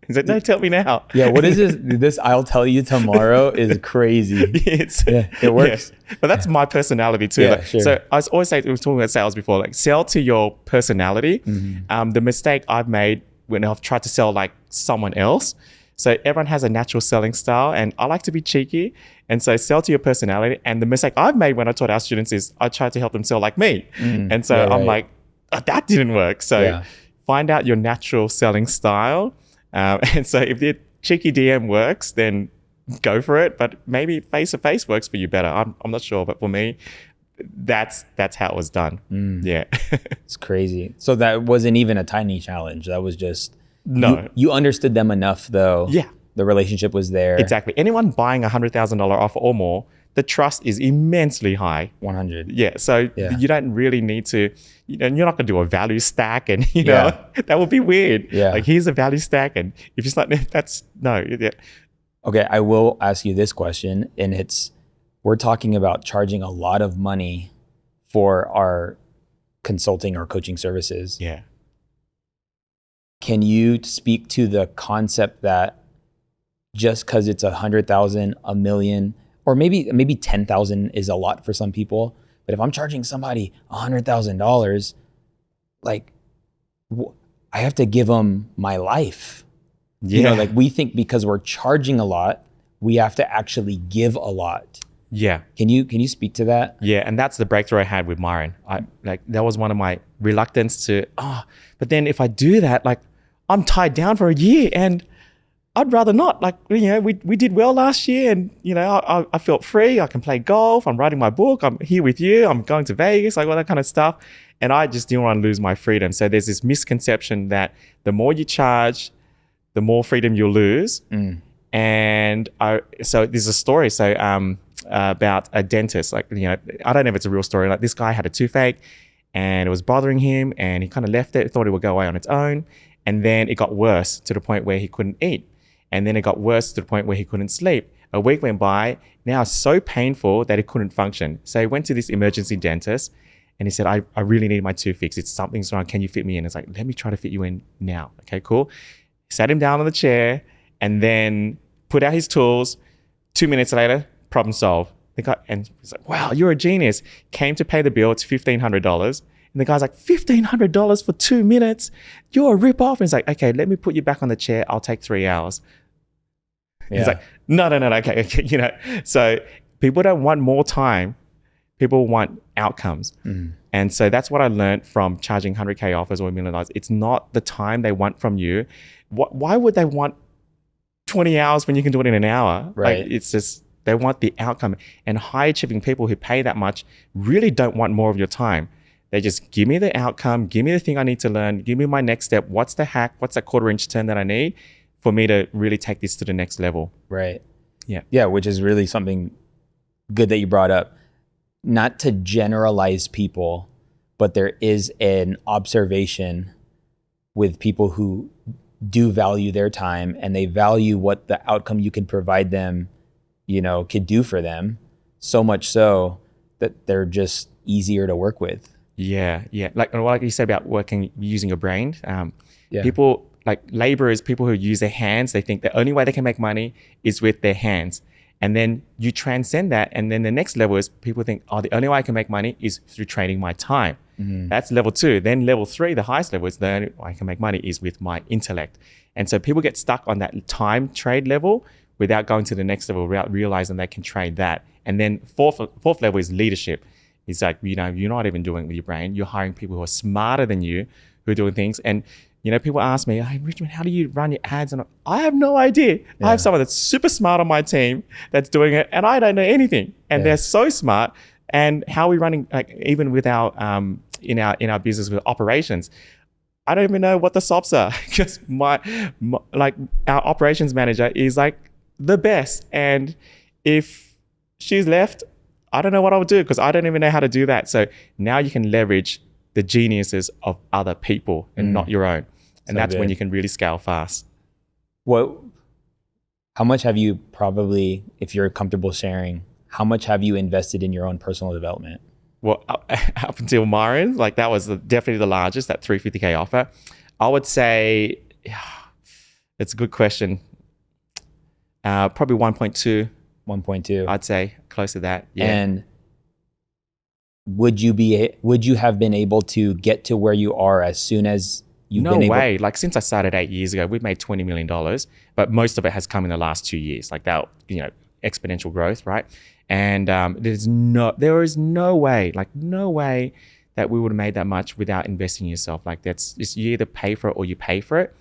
He's like, no, tell me now. Yeah, what is this? This I'll tell you tomorrow is crazy. It works. Yeah. But that's my personality too. Yeah, like, sure. So I was always saying, we were talking about sales before, like, sell to your personality. Mm-hmm. The mistake I've made when I've tried to sell like someone else. So everyone has a natural selling style, and I like to be cheeky. And so sell to your personality. And the mistake I've made when I taught our students is I tried to help them sell like me. And so I'm like, oh, that didn't work. So find out your natural selling style. And so if the cheeky DM works, then go for it. But maybe face-to-face works for you better. I'm not sure. But for me, that's how it was done. Yeah. It's crazy. So that wasn't even a tiny challenge. That was just... No. You understood them enough, though. Yeah. The relationship was there. Exactly. Anyone buying $100,000 offer or more, the trust is immensely high. 100. Yeah. So you don't really need to, you're not going to do a value stack, and that would be weird. Yeah. Like, here's a value stack, and if it's like, that's no. Yeah. Okay. I will ask you this question, and we're talking about charging a lot of money for our consulting or coaching services. Yeah. Can you speak to the concept that just because it's 100,000, $1 million, or maybe 10,000 is a lot for some people, but if I'm charging somebody $100,000, like, I have to give them my life. Yeah. Like, we think because we're charging a lot, we have to actually give a lot. Yeah. Can you speak to that? Yeah, and that's the breakthrough I had with Myron. That was one of my reluctance to, but then if I do that, like, I'm tied down for a year, and I'd rather not. Like, we did well last year, and I felt free. I can play golf. I'm writing my book. I'm here with you. I'm going to Vegas, like all that kind of stuff. And I just didn't want to lose my freedom. So there's this misconception that the more you charge, the more freedom you'll lose. And so there's a story. So about a dentist. Like, I don't know if it's a real story. Like, this guy had a toothache, and it was bothering him, and he kind of left it, thought it would go away on its own. And then it got worse to the point where he couldn't eat. And then it got worse to the point where he couldn't sleep. A week went by, now it's so painful that he couldn't function. So he went to this emergency dentist, and he said, I really need my tooth fixed. Something's wrong. Can you fit me in? It's like, let me try to fit you in now. Okay, cool. Sat him down on the chair, and then put out his tools. 2 minutes later, problem solved. The guy, and he's like, wow, you're a genius. Came to pay the bill. It's $1,500. And the guy's like, $1,500 for 2 minutes? You're a rip-off. And he's like, okay, let me put you back on the chair. I'll take 3 hours. Yeah. He's like, no, okay. So people don't want more time. People want outcomes. And so that's what I learned from charging 100K offers or $1 million. It's not the time they want from you. Why would they want 20 hours when you can do it in an hour? Right. Like, it's just, they want the outcome. And high achieving people who pay that much really don't want more of your time. They just give me the outcome, give me the thing I need to learn, give me my next step. What's the hack? What's that quarter-inch turn that I need for me to really take this to the next level? Right. Yeah. Yeah, which is really something good that you brought up. Not to generalize people, but there is an observation with people who do value their time and they value what the outcome you can provide them, could do for them, so much so that they're just easier to work with. Yeah. Like you said about using your brain. People like laborers, people who use their hands, they think the only way they can make money is with their hands. And then you transcend that. And then the next level is people think, the only way I can make money is through trading my time. That's level 2. Then level 3, the highest level, is the only way I can make money is with my intellect. And so people get stuck on that time trade level without going to the next level, without realizing they can trade that. And then fourth level is leadership. It's like, you're not even doing it with your brain. You're hiring people who are smarter than you, who are doing things. And people ask me, hey, Richmond, how do you run your ads? And I have no idea. Yeah. I have someone that's super smart on my team that's doing it, and I don't know anything. And they're so smart. And how are we running, like, even with our in our business with operations? I don't even know what the SOPs are, because my our operations manager is like the best. And if she's left, I don't know what I would do, because I don't even know how to do that. So now you can leverage the geniuses of other people and not your own. And that's when you can really scale fast. How much have you probably, if you're comfortable sharing, how much have you invested in your own personal development? Well, up until Myron, like that was definitely the largest, that 350K offer. I would say, it's a good question. Probably 1.2. 1.2. I'd say close to that. Yeah. And would you have been able to get to where you are as soon as you've been able? No way. Like, since I started 8 years ago, we've made $20 million, but most of it has come in the last 2 years. Like that, exponential growth, right? And there is no way that we would have made that much without investing in yourself. Like, you either pay for it or you pay for it.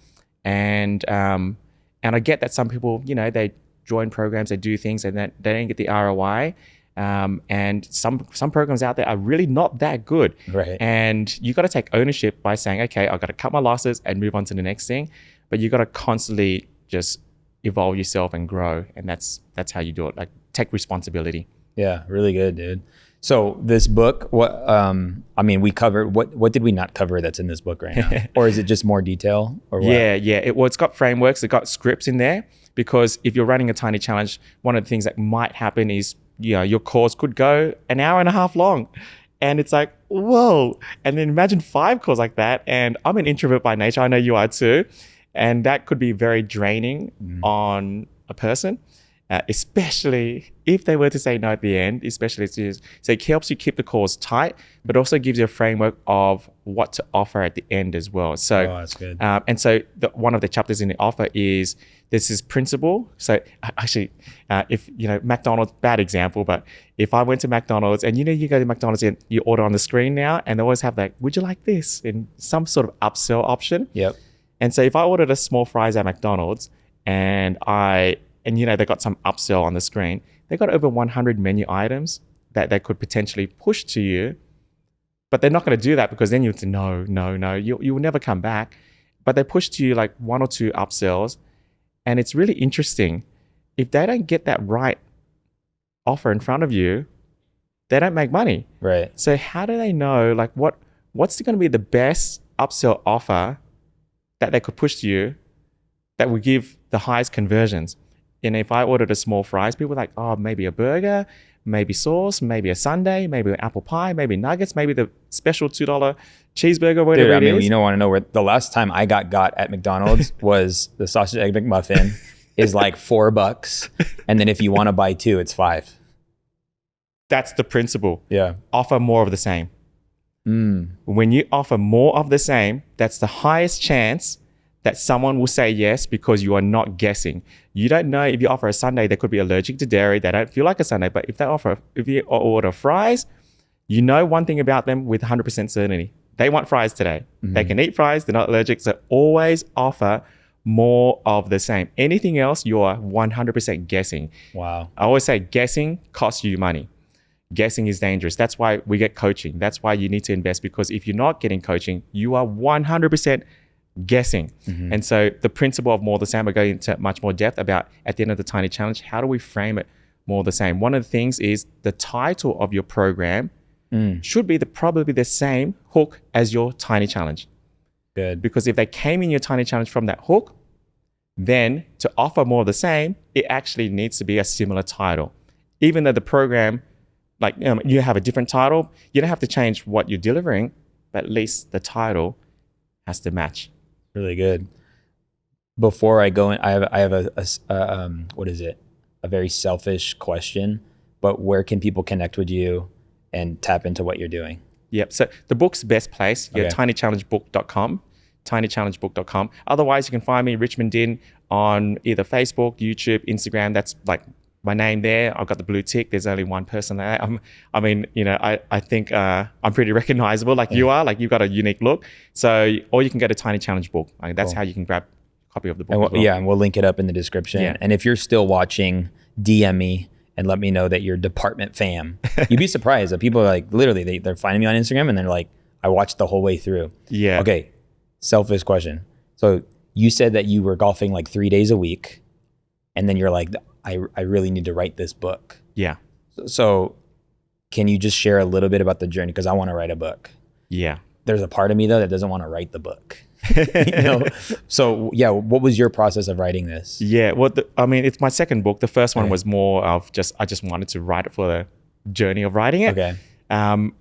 And I get that some people, they join programs, they do things, and they don't get the ROI. And some programs out there are really not that good. Right. And you got to take ownership by saying, okay, I've got to cut my losses and move on to the next thing. But you got to constantly just evolve yourself and grow. And that's how you do it. Like, take responsibility. Yeah, really good, dude. So this book, we covered, what did we not cover that's in this book right now? Or is it just more detail or what? Yeah. It's got frameworks, it's got scripts in there, because if you're running a tiny challenge, one of the things that might happen is, your course could go an hour and a half long. And it's like, whoa. And then imagine 5 calls like that. And I'm an introvert by nature. I know you are too. And that could be very draining on a person, especially if they were to say no at the end, so it helps you keep the calls tight, but also gives you a framework of what to offer at the end as well. So, that's good. And so one of the chapters in the offer is, this is principle. So actually, if, McDonald's, bad example, but if I went to McDonald's and, you go to McDonald's and you order on the screen now, and they always have like, would you like this? In some sort of upsell option. Yep. And so if I ordered a small fries at McDonald's and they got some upsell on the screen, they got over 100 menu items that they could potentially push to you, but they're not going to do that, because then you'd say, no, you will never come back. But they push to you like 1 or 2 upsells. And it's really interesting. If they don't get that right offer in front of you, they don't make money. Right. So how do they know, like, what's going to be the best upsell offer that they could push to you that would give the highest conversions? And if I ordered a small fries, people were like, oh, maybe a burger, maybe sauce, maybe a sundae, maybe an apple pie, maybe nuggets, maybe the special $2 cheeseburger, whatever it is. You don't want to know where the last time I got at McDonald's was the sausage egg McMuffin is like $4. And then if you want to buy 2, it's $5. That's the principle. Yeah. Offer more of the same. When you offer more of the same, that's the highest chance that someone will say yes, because you are not guessing. You don't know, if you offer a sundae, they could be allergic to dairy. They don't feel like a sundae. But if you order fries, You know one thing about them with 100% certainty. They want fries today. They can eat fries. They're not allergic. So always offer more of the same. Anything else, you're 100% guessing. Wow. I always say guessing costs you money. Guessing is dangerous. That's why we get coaching. That's why you need to invest, because if you're not getting coaching, you are 100% guessing. And so the principle of more of the same, I go into much more depth about at the end of the tiny challenge, how do we frame it more of the same? One of the things is the title of your program should be probably the same hook as your tiny challenge. Good. Because if they came in your tiny challenge from that hook, then to offer more of the same, it actually needs to be a similar title. Even though the program, like you have a different title, you don't have to change what you're delivering, but at least the title has to match. Really good. Before I go in, I have a what is it? A very selfish question, but where can people connect with you and tap into what you're doing? Yep. So the book's best place, Okay. tinychallengebook.com, tinychallengebook.com. Otherwise, you can find me, Richmond Dinh, on either Facebook, YouTube, Instagram. That's like my name there. I've got the blue tick. There's only one person there. I think I'm pretty recognizable, like you are. Like you've got a unique look. So, or you can go to Tiny Challenge Book. Like, that's how you can grab a copy of the book. And as well. Yeah, and we'll link it up in the description. Yeah. And if you're still watching, DM me and let me know that you're department fam. You'd be surprised that people are like, literally, they're finding me on Instagram and they're like, I watched the whole way through. Yeah. Okay, selfish question. So you said that you were golfing like 3 days a week, and then you're like, I really need to write this book. Yeah. So can you just share a little bit about the journey? Because I want to write a book. Yeah. There's a part of me though that doesn't want to write the book. So yeah, what was your process of writing this? Yeah. Well, it's my second book. The first one was more of I just wanted to write it for the journey of writing it. Okay.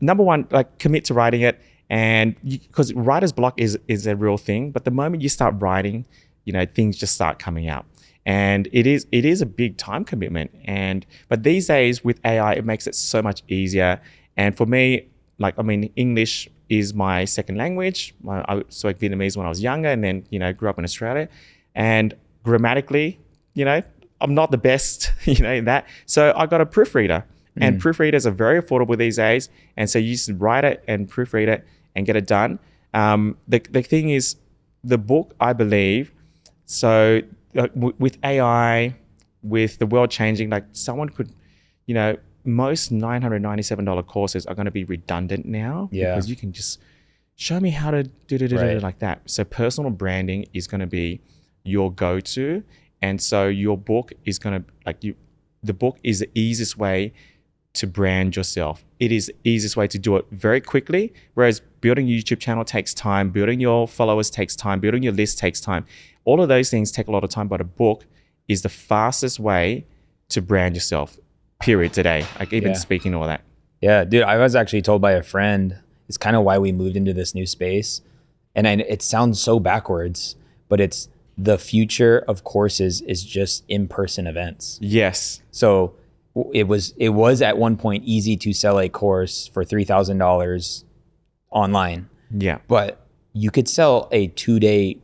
Number one, like commit to writing it. And because writer's block is a real thing, but the moment you start writing, things just start coming out. And it is a big time commitment. But these days with AI, it makes it so much easier. And for me, English is my second language. I spoke Vietnamese when I was younger, and then, grew up in Australia. And grammatically, I'm not the best, in that. So I got a proofreader. And proofreaders are very affordable these days. And so you just write it and proofread it and get it done. The thing is, the book, I believe, so with AI, with the world changing, like someone could, most $997 courses are going to be redundant now. Yeah. Because you can just show me how to do Right. like that. So personal branding is going to be your go-to. And so your book is going to, the book is the easiest way to brand yourself. It is the easiest way to do it very quickly. Whereas building a YouTube channel takes time, building your followers takes time, building your list takes time. All of those things take a lot of time, but a book is the fastest way to brand yourself, period, today. Like even speaking all that. Yeah, dude, I was actually told by a friend, it's kind of why we moved into this new space. And it sounds so backwards, but it's the future of courses is just in-person events. Yes. So it was at one point easy to sell a course for $3,000 online. Yeah. But you could sell a 2-day,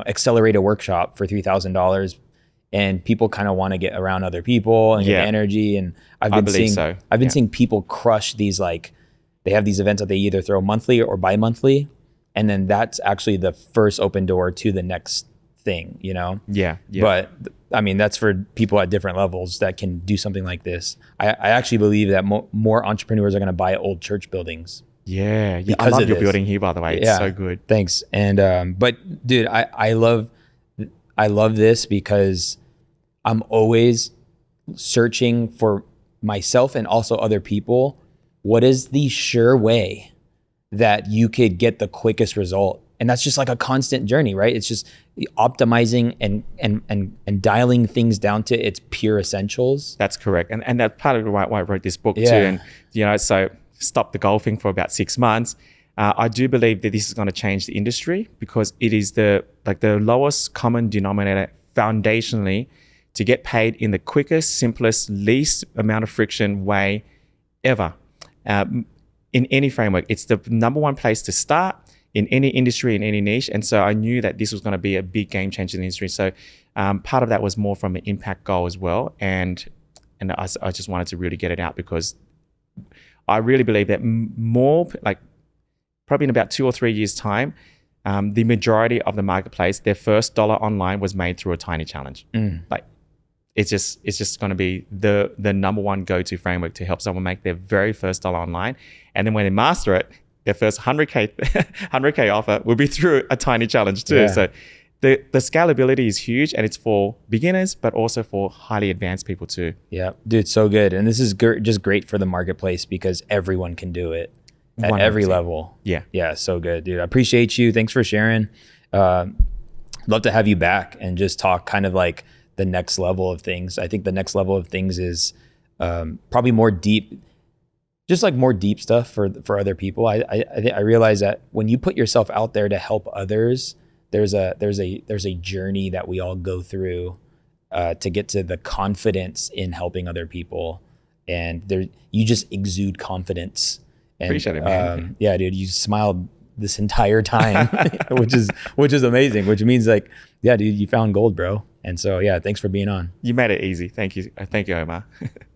accelerator workshop for $3,000, and people kind of want to get around other people and get energy. And I've been seeing people crush these, like they have these events that they either throw monthly or bi-monthly, and then that's actually the first open door to the next thing, Yeah. But I mean, that's for people at different levels that can do something like this. I actually believe that more entrepreneurs are going to buy old church buildings. Yeah. Because I love of your this. building here, by the way. It's so good. Thanks. And but dude, I love this because I'm always searching for myself and also other people. What is the sure way that you could get the quickest result? And that's just like a constant journey, right? It's just optimizing and dialing things down to its pure essentials. That's correct. And that's part of why I wrote this book too. Yeah. And, so stopped the golfing for about 6 months. I do believe that this is going to change the industry because it is the lowest common denominator foundationally to get paid in the quickest, simplest, least amount of friction way ever. In any framework, it's the number one place to start in any industry, in any niche. And so I knew that this was going to be a big game changer in the industry. So part of that was more from an impact goal as well. And I just wanted to really get it out because I really believe that more, like probably in about 2 or 3 years' time, the majority of the marketplace, their first dollar online was made through a tiny challenge. Like it's just going to be the number one go-to framework to help someone make their very first dollar online. And then when they master it, their first 100K offer will be through a tiny challenge too. Yeah. So the scalability is huge, and it's for beginners, but also for highly advanced people too. Yeah, dude, so good. And this is just great for the marketplace because everyone can do it at 100%. every level. Yeah, so good, dude. I appreciate you. Thanks for sharing. Love to have you back and just talk kind of like the next level of things. I think the next level of things is probably more deep, just like more deep stuff for other people. I realize that when you put yourself out there to help others, there's a journey that we all go through to get to the confidence in helping other people, and you just exude confidence. And, Appreciate it, man. Yeah, dude, you smiled this entire time, which is amazing. Which means like, yeah, dude, you found gold, bro. And so yeah, thanks for being on. You made it easy. Thank you, Omar.